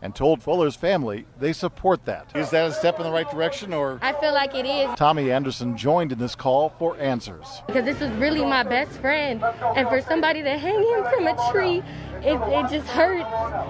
and told Fuller's family they support that. Is that a step in the right direction, or? I feel like it is. Tommy Anderson joined in this call for answers. Because this is really my best friend, and for somebody to hang him from a tree it just hurts.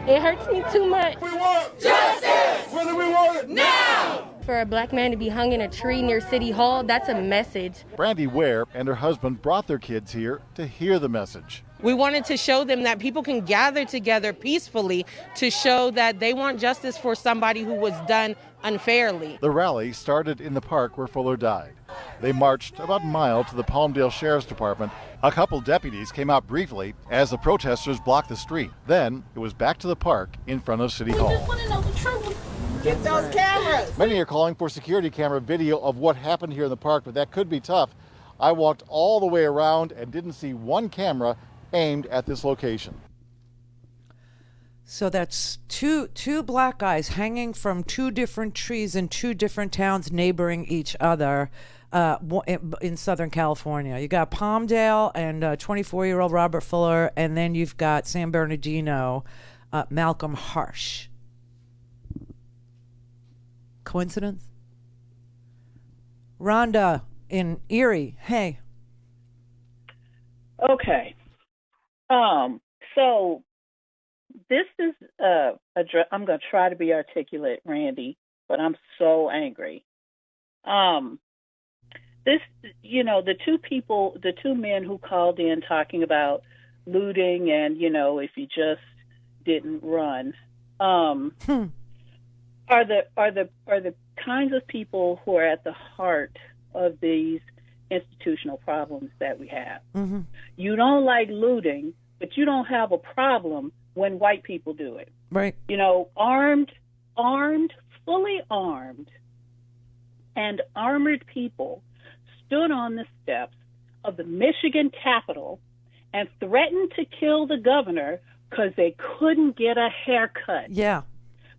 It hurts me too much. We want justice! Whether we want it now! For a black man to be hung in a tree near City Hall, that's a message. Brandy Ware and her husband brought their kids here to hear the message. We wanted to show them that people can gather together peacefully to show that they want justice for somebody who was done unfairly. The rally started in the park where Fuller died. They marched about a mile to the Palmdale Sheriff's Department. A couple deputies came out briefly as the protesters blocked the street. Then it was back to the park in front of City Hall. We just want to know the truth. Get those cameras. Many are calling for security camera video of what happened here in the park, but that could be tough. I walked all the way around and didn't see one camera aimed at this location. So that's two black guys hanging from two different trees in two different towns neighboring each other in Southern California. You got Palmdale and 24-year-old Robert Fuller, and then you've got San Bernardino, Malcolm Harsh. Coincidence? Rhonda in Erie, hey. Okay. So this is I'm going to try to be articulate, Randy, but I'm so angry. This, the two men who called in talking about looting and, if you just didn't run, are the kinds of people who are at the heart of these institutional problems that we have. Mm-hmm. You don't like looting, but you don't have a problem when white people do it. Right. Armed, fully armed, and armored people stood on the steps of the Michigan Capitol and threatened to kill the governor because they couldn't get a haircut. Yeah.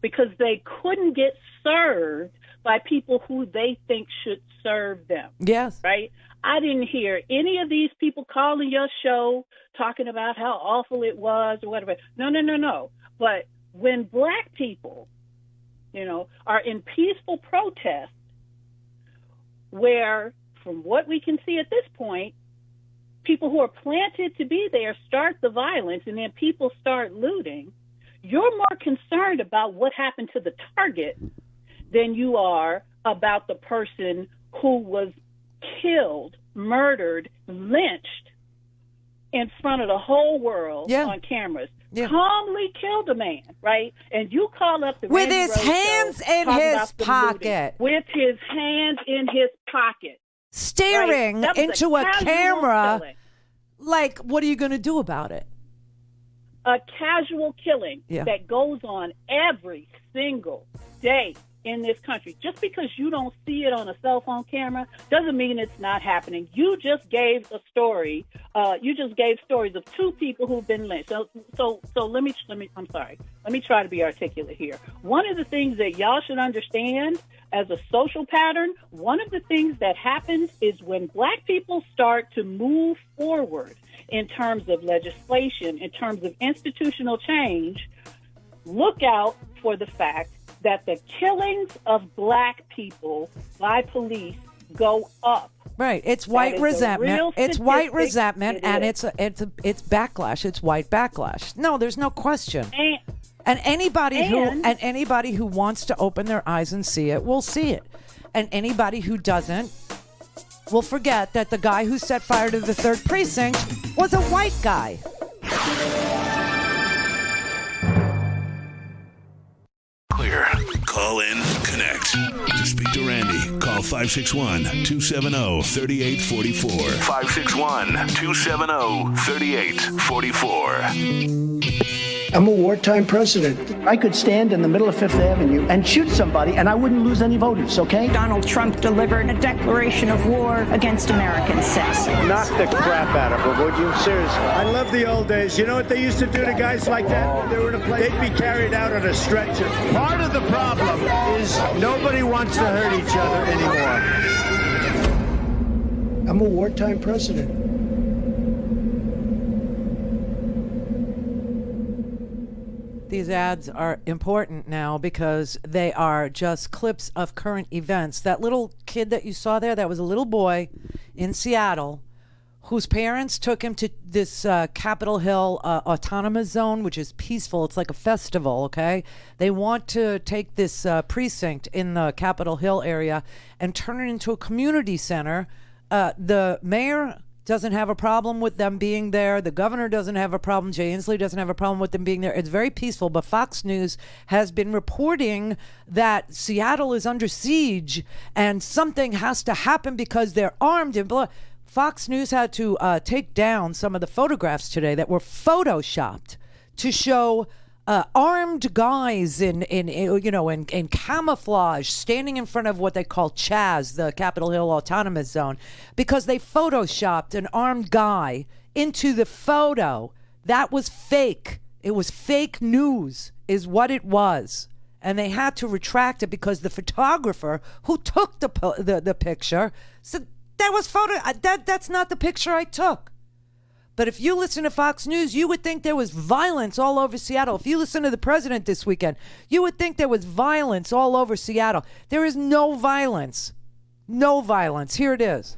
Because they couldn't get served by people who they think should serve them. Yes. Right? I didn't hear any of these people calling your show talking about how awful it was or whatever. No. But when black people, are in peaceful protest, where, from what we can see at this point, people who are planted to be there start the violence and then people start looting, you're more concerned about what happened to the target than you are about the person who was killed, murdered, lynched in front of the whole world on cameras. Yeah. Calmly killed a man, right? And you call up the with Randi his Rhodes hands show, in his pocket. With his hands in his pocket. Staring right? into a camera killing. Like, what are you going to do about it? A casual killing that goes on every single day in this country. Just because you don't see it on a cell phone camera doesn't mean it's not happening. You just gave a story. You just gave stories of two people who've been lynched. So let me. I'm sorry. Let me try to be articulate here. One of the things that y'all should understand as a social pattern, one of the things that happens is when black people start to move forward in terms of legislation, in terms of institutional change, look out for the fact that the killings of black people by police go up. Right. It's white resentment. It's white resentment, and it's backlash. It's white backlash. No, there's no question. And anybody who wants to open their eyes and see it will see it. And anybody who doesn't will forget that the guy who set fire to the 3rd precinct was a white guy. Clear. Call in, connect. To speak to Randi, call 561-270-3844. 561-270-3844. I'm a wartime president. I could stand in the middle of Fifth Avenue and shoot somebody, and I wouldn't lose any voters, okay? Donald Trump delivered a declaration of war against American citizens. Knock the crap out of her, would you? Seriously. I love the old days. You know what they used to do to guys like that when they were in a place? They'd be carried out on a stretcher. Part of the problem is nobody wants to hurt each other anymore. I'm a wartime president. These ads are important now because they are just clips of current events. That little kid that you saw there, that was a little boy in Seattle whose parents took him to this Capitol Hill autonomous zone, which is peaceful. It's like a festival, okay? They want to take this precinct in the Capitol Hill area and turn it into a community center. The mayor doesn't have a problem with them being there. The governor doesn't have a problem. Jay Inslee doesn't have a problem with them being there. It's very peaceful, but Fox News has been reporting that Seattle is under siege and something has to happen because they're armed and blah. Fox News had to take down some of the photographs today that were photoshopped to show armed guys in camouflage standing in front of what they call Chaz, the Capitol Hill Autonomous Zone, because they photoshopped an armed guy into the photo. That was fake. It was fake news is what it was. And they had to retract it because the photographer who took the picture said, that was that's not the picture I took. But if you listen to Fox News, you would think there was violence all over Seattle. If you listen to the president this weekend, you would think there was violence all over Seattle. There is no violence. No violence. Here it is.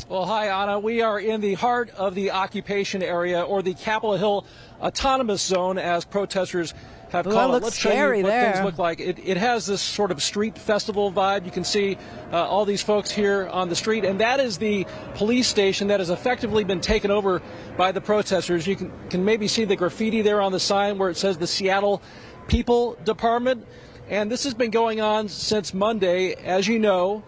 Well, hi, Anna. We are in the heart of the occupation area, or the Capitol Hill Autonomous Zone, as protesters have called it. Let's show you what things look like. It has this sort of street festival vibe. You can see all these folks here on the street, and that is the police station that has effectively been taken over by the protesters. You can maybe see the graffiti there on the sign where it says the Seattle People Department, and this has been going on since Monday. As you know,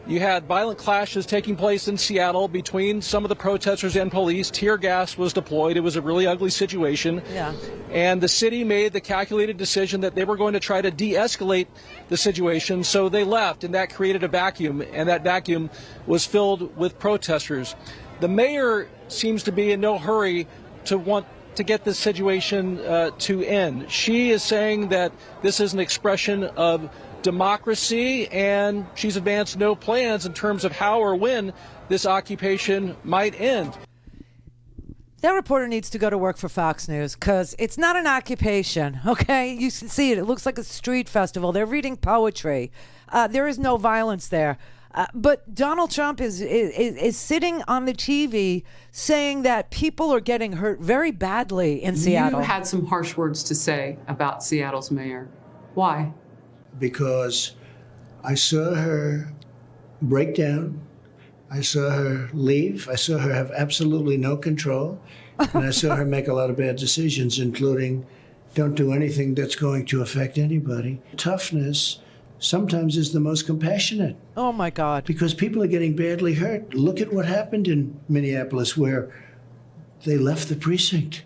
you had violent clashes taking place in Seattle between some of the protesters and police. Tear gas was deployed. It was a really ugly situation. Yeah. And the city made the calculated decision that they were going to try to de-escalate the situation, so they left, and that created a vacuum, and that vacuum was filled with protesters. The mayor seems to be in no hurry to want to get this situation to end. She is saying that this is an expression of democracy, and she's advanced no plans in terms of how or when this occupation might end. That reporter needs to go to work for Fox News, because it's not an occupation, okay? You can see it. It looks like a street festival. They're reading poetry. There is no violence there. But Donald Trump is sitting on the TV saying that people are getting hurt very badly in Seattle. You had some harsh words to say about Seattle's mayor. Why? Because I saw her break down. I saw her leave. I saw her have absolutely no control. And I saw her make a lot of bad decisions, including don't do anything that's going to affect anybody. Toughness sometimes is the most compassionate. Oh, my God. Because people are getting badly hurt. Look at what happened in Minneapolis, where they left the precinct.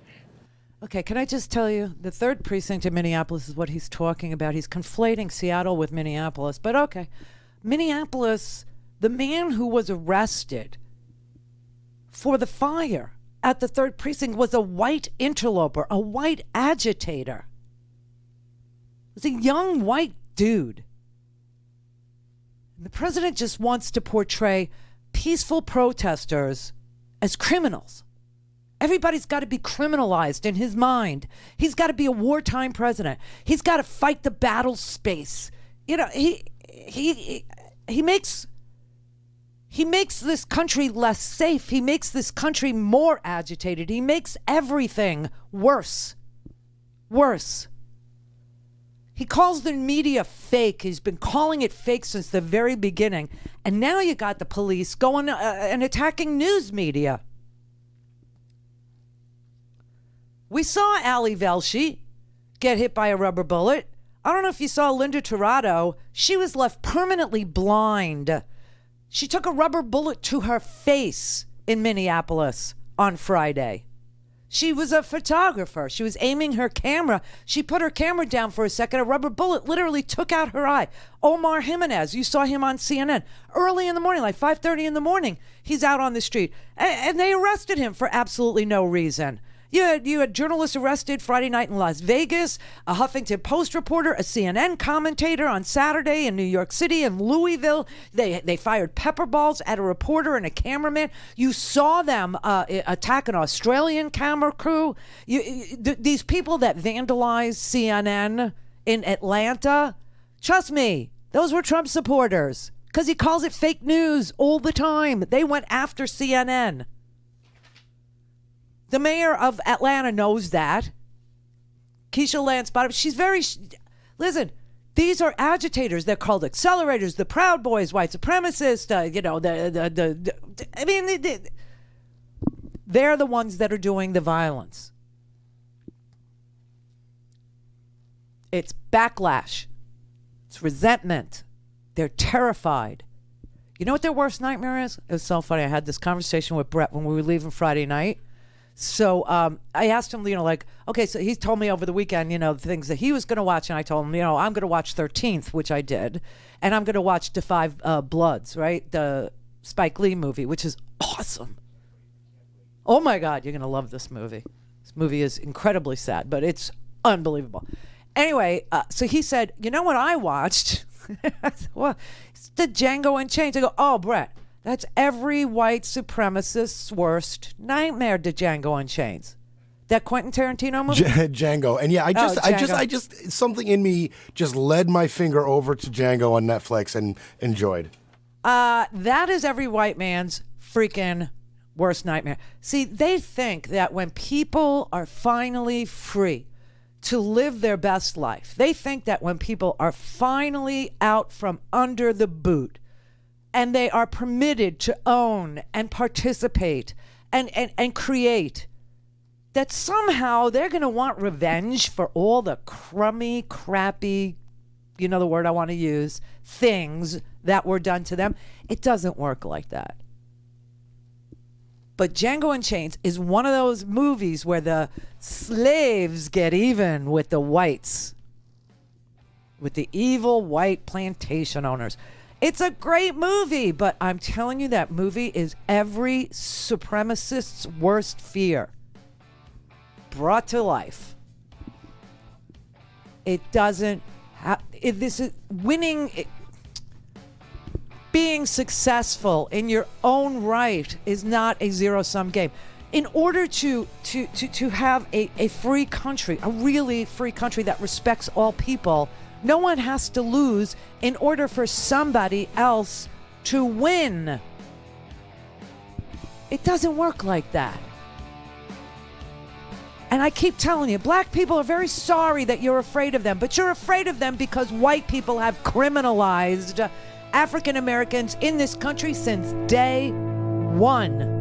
Okay, can I just tell you, the 3rd precinct in Minneapolis is what he's talking about. He's conflating Seattle with Minneapolis. But okay, Minneapolis, the man who was arrested for the fire at the 3rd precinct was a white interloper, a white agitator. It was a young white dude. And the president just wants to portray peaceful protesters as criminals. Everybody's got to be criminalized in his mind. He's got to be a wartime president. He's got to fight the battle space. You know, he makes this country less safe. He makes this country more agitated. He makes everything worse. Worse. He calls the media fake. He's been calling it fake since the very beginning. And now you got the police going and attacking news media. We saw Ali Velshi get hit by a rubber bullet. I don't know if you saw Linda Tirado. She was left permanently blind. She took a rubber bullet to her face in Minneapolis on Friday. She was a photographer. She was aiming her camera. She put her camera down for a second. A rubber bullet literally took out her eye. Omar Jimenez, you saw him on CNN early in the morning, like 5:30 in the morning. He's out on the street. And they arrested him for absolutely no reason. You had journalists arrested Friday night in Las Vegas, a Huffington Post reporter, a CNN commentator on Saturday in New York City and Louisville. They fired pepper balls at a reporter and a cameraman. You saw them attack an Australian camera crew. These people that vandalized CNN in Atlanta, trust me, those were Trump supporters because he calls it fake news all the time. They went after CNN. The mayor of Atlanta knows that. Keisha Lance Bottom. She's very... Listen, these are agitators. They're called accelerators, the Proud Boys, white supremacists, they're the ones that are doing the violence. It's backlash. It's resentment. They're terrified. You know what their worst nightmare is? It was so funny. I had this conversation with Brett when we were leaving Friday night. So I asked him, okay, so he told me over the weekend, the things that he was going to watch. And I told him, I'm going to watch 13th, which I did. And I'm going to watch The Five Bloods, right? The Spike Lee movie, which is awesome. Oh, my God, you're going to love this movie. This movie is incredibly sad, but it's unbelievable. Anyway, so he said, you know what I watched? I said, well, it's the Django Unchained. I go, oh, Brett, that's every white supremacist's worst nightmare, the Django Unchained. That Quentin Tarantino movie? Django. And yeah, I just something in me just led my finger over to Django on Netflix and enjoyed. That is every white man's freaking worst nightmare. See, they think that when people are finally free to live their best life, they think that when people are finally out from under the boot and they are permitted to own and participate and create, that somehow they're going to want revenge for all the crummy, crappy, you know the word I want to use, things that were done to them. It doesn't work like that. But Django Unchained is one of those movies where the slaves get even with the whites, with the evil white plantation owners. It's a great movie, but I'm telling you, that movie is every supremacist's worst fear brought to life. It doesn't have... This is winning... Being successful in your own right is not a zero-sum game. In order to have a free country, a really free country that respects all people, no one has to lose in order for somebody else to win. It doesn't work like that. And I keep telling you, black people are very sorry that you're afraid of them, but you're afraid of them because white people have criminalized African Americans in this country since day one.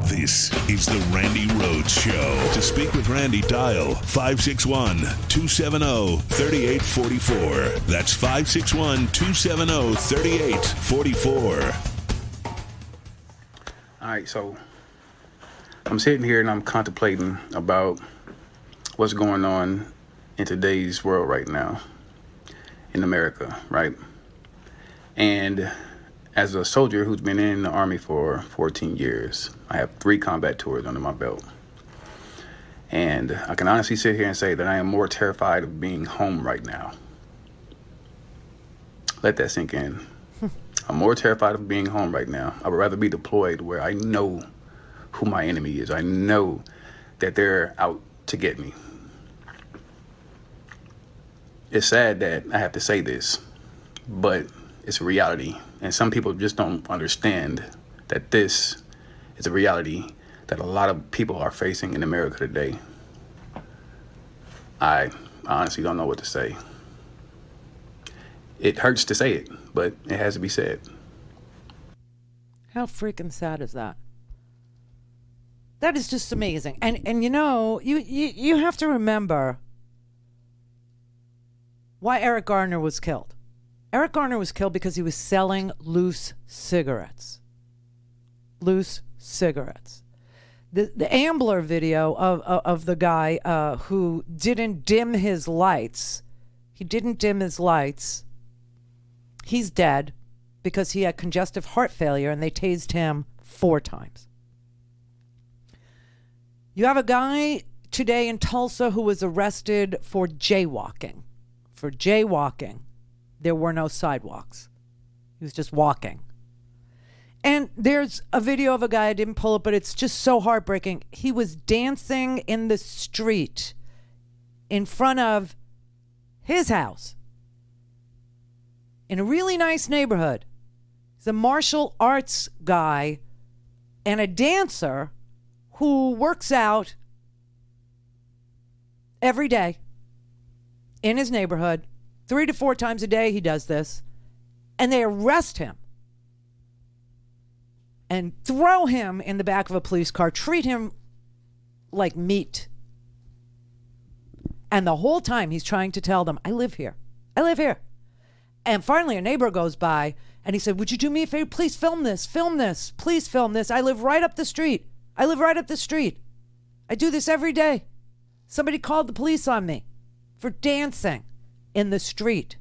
This is the Randi Rhodes Show. To speak with Randi, dial 561-270-3844. That's 561-270-3844. All right, so I'm sitting here and I'm contemplating about what's going on in today's world right now in America, right? And as a soldier who's been in the Army for 14 years, I have 3 combat tours under my belt. And I can honestly sit here and say that I am more terrified of being home right now. Let that sink in. I'm more terrified of being home right now. I would rather be deployed where I know who my enemy is. I know that they're out to get me. It's sad that I have to say this, but it's a reality. And some people just don't understand that this is a reality that a lot of people are facing in America today. I honestly don't know what to say. It hurts to say it, but it has to be said. How freaking sad is that? That is just amazing. And you know, you have to remember why Eric Garner was killed. Eric Garner was killed because he was selling loose cigarettes. Loose cigarettes. The Ambler video of the guy who didn't dim his lights. He didn't dim his lights. He's dead because he had congestive heart failure and they tased him 4 times. You have a guy today in Tulsa who was arrested for jaywalking. For jaywalking. There were no sidewalks. He was just walking. And there's a video of a guy, I didn't pull it, but it's just so heartbreaking. He was dancing in the street in front of his house in a really nice neighborhood. He's a martial arts guy and a dancer who works out every day in his neighborhood. 3 to 4 times a day he does this. And they arrest him and throw him in the back of a police car, treat him like meat. And the whole time he's trying to tell them, I live here. I live here. And finally a neighbor goes by and he said, would you do me a favor? Please film this. Film this. Please film this. I live right up the street. I live right up the street. I do this every day. Somebody called the police on me for dancing in the street.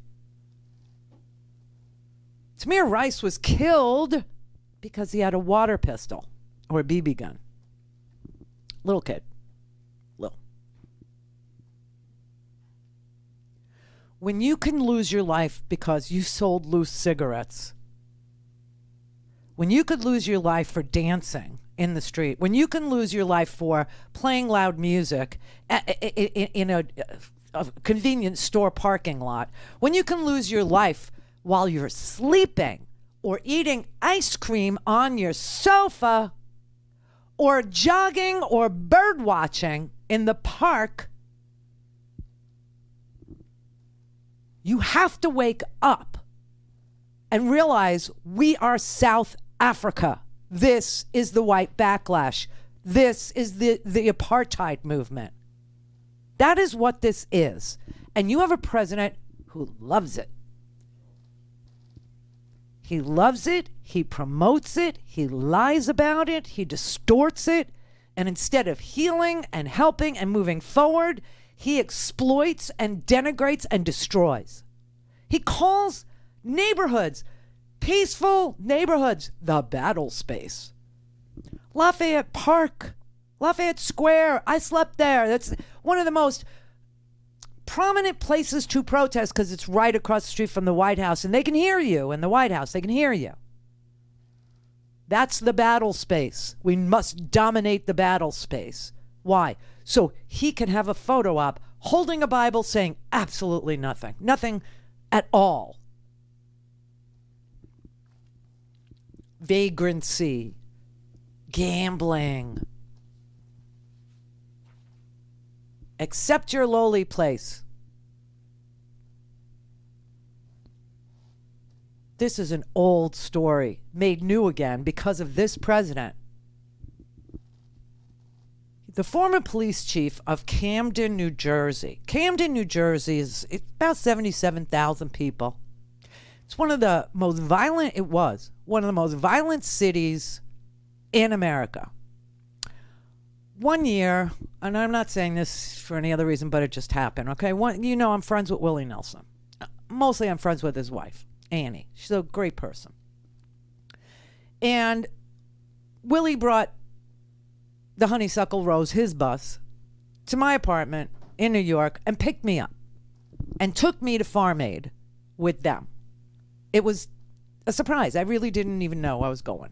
Tamir Rice was killed because he had a water pistol or a BB gun. Little kid. Little. When you can lose your life because you sold loose cigarettes, when you could lose your life for dancing in the street, when you can lose your life for playing loud music in a convenience store parking lot, when you can lose your life while you're sleeping or eating ice cream on your sofa or jogging or bird watching in the park, you have to wake up and realize we are South Africa. This is the white backlash. This is the apartheid movement. That is what this is. And you have a president who loves it. He loves it. He promotes it. He lies about it. He distorts it. And instead of healing and helping and moving forward, he exploits and denigrates and destroys. He calls neighborhoods, peaceful neighborhoods, the battle space. Lafayette Park, Lafayette Square, I slept there. That's one of the most prominent places to protest because it's right across the street from the White House, and they can hear you in the White House. They can hear you. That's the battle space. We must dominate the battle space. Why? So he can have a photo op holding a Bible saying absolutely nothing. Nothing at all. Vagrancy, gambling. Accept your lowly place. This is an old story made new again because of this president. The former police chief of Camden, New Jersey. Camden, New Jersey is about 77,000 people. It's one of the most violent, it was one of the most violent cities in America. One year, and I'm not saying this for any other reason, but it just happened, okay? I'm friends with Willie Nelson. Mostly I'm friends with his wife, Annie. She's a great person. And Willie brought the Honeysuckle Rose, his bus, to my apartment in New York and picked me up and took me to Farm Aid with them. It was a surprise. I really didn't even know I was going.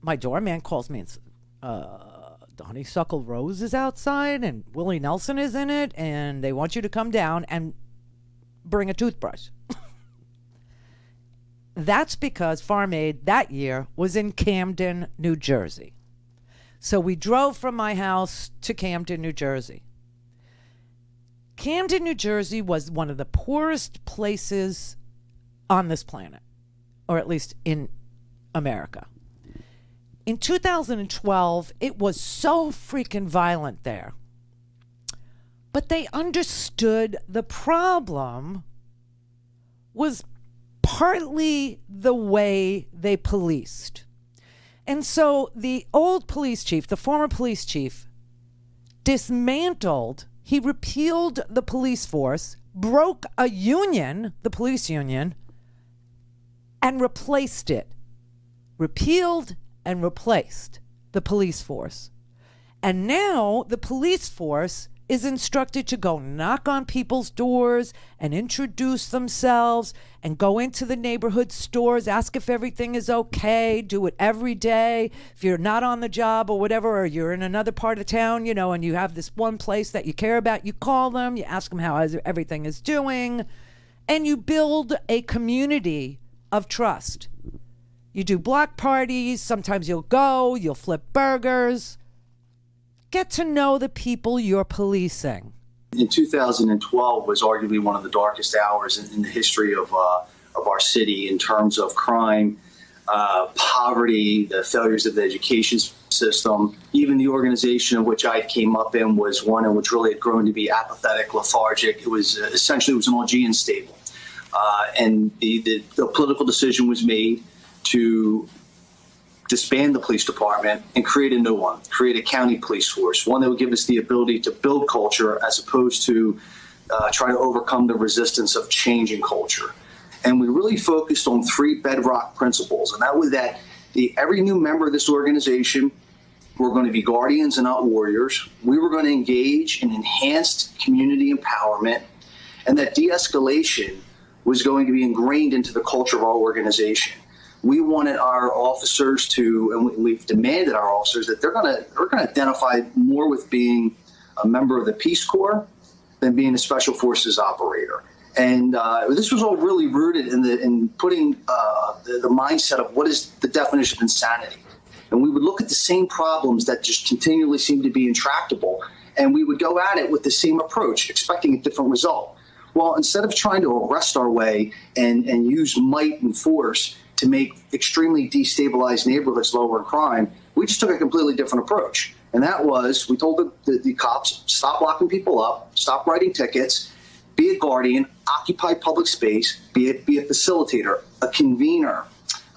My doorman calls me and says, the Honeysuckle Rose is outside and Willie Nelson is in it and they want you to come down and bring a toothbrush. That's because Farm Aid that year was in Camden, New Jersey. So we drove from my house to Camden, New Jersey. Camden, New Jersey was one of the poorest places on this planet, or at least in America. In 2012, it was so freaking violent there. But they understood the problem was partly the way they policed. And so the old police chief, the former police chief, dismantled, he repealed the police force, broke a union, the police union, and replaced it. Repealed and replaced the police force. And now the police force is instructed to go knock on people's doors and introduce themselves and go into the neighborhood stores, ask if everything is okay, do it every day. If you're not on the job or whatever, or you're in another part of town, and you have this one place that you care about, you call them, you ask them how everything is doing, and you build a community of trust. You do block parties. Sometimes you'll flip burgers. Get to know the people you're policing. In 2012 was arguably one of the darkest hours in the history of our city in terms of crime, poverty, the failures of the education system. Even the organization in which I came up in was one in which really had grown to be apathetic, lethargic. It was essentially an Augean stable. And the political decision was made to disband the police department and create a new one, create a county police force, one that would give us the ability to build culture as opposed to try to overcome the resistance of changing culture. And we really focused on 3 bedrock principles, and that was that every new member of this organization were going to be guardians and not warriors. We were going to engage in enhanced community empowerment, and that de-escalation was going to be ingrained into the culture of our organization. We wanted our officers to, and we've demanded our officers that they're going to identify more with being a member of the Peace Corps than being a Special Forces operator. And this was all really rooted in putting the mindset of what is the definition of insanity. And we would look at the same problems that just continually seem to be intractable, and we would go at it with the same approach, expecting a different result. Well, instead of trying to arrest our way and use might and force to make extremely destabilized neighborhoods lower in crime, we just took a completely different approach. And that was, we told the cops, stop locking people up, stop writing tickets, be a guardian, occupy public space, be a facilitator, a convener,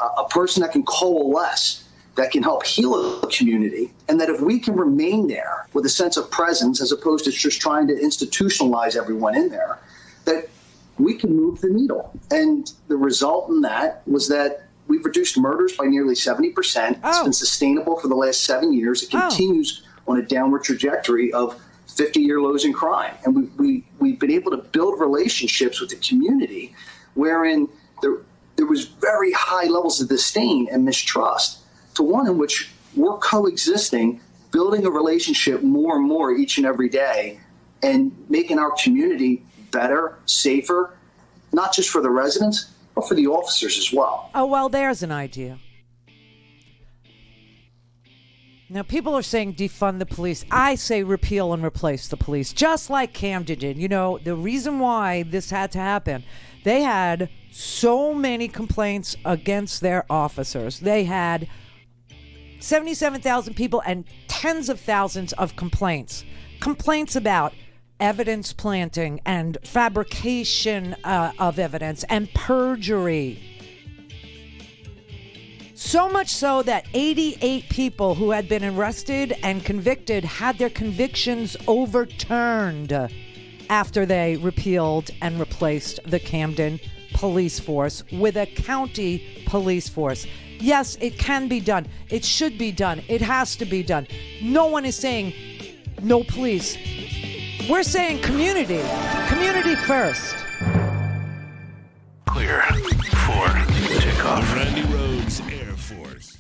a person that can coalesce, that can help heal a community, and that if we can remain there with a sense of presence as opposed to just trying to institutionalize everyone in there, that we can move the needle. And the result in that was that we've reduced murders by nearly 70%. It's been sustainable for the last 7 years. It continues on a downward trajectory of 50-year lows in crime. And we've been able to build relationships with the community wherein there was very high levels of disdain and mistrust to one in which we're coexisting, building a relationship more and more each and every day, and making our community better, safer, not just for the residents, but for the officers as well. Oh, well, there's an idea. Now, people are saying defund the police. I say repeal and replace the police, just like Camden did. You know, the reason why this had to happen, they had so many complaints against their officers. They had 77,000 people and tens of thousands of complaints. Complaints about evidence planting and fabrication of evidence and perjury. So much so that 88 people who had been arrested and convicted had their convictions overturned after they repealed and replaced the Camden police force with a county police force. Yes, it can be done. It should be done. It has to be done. No one is saying no police. We're saying community. Community first. Clear for takeoff. Randi Rhodes Air Force.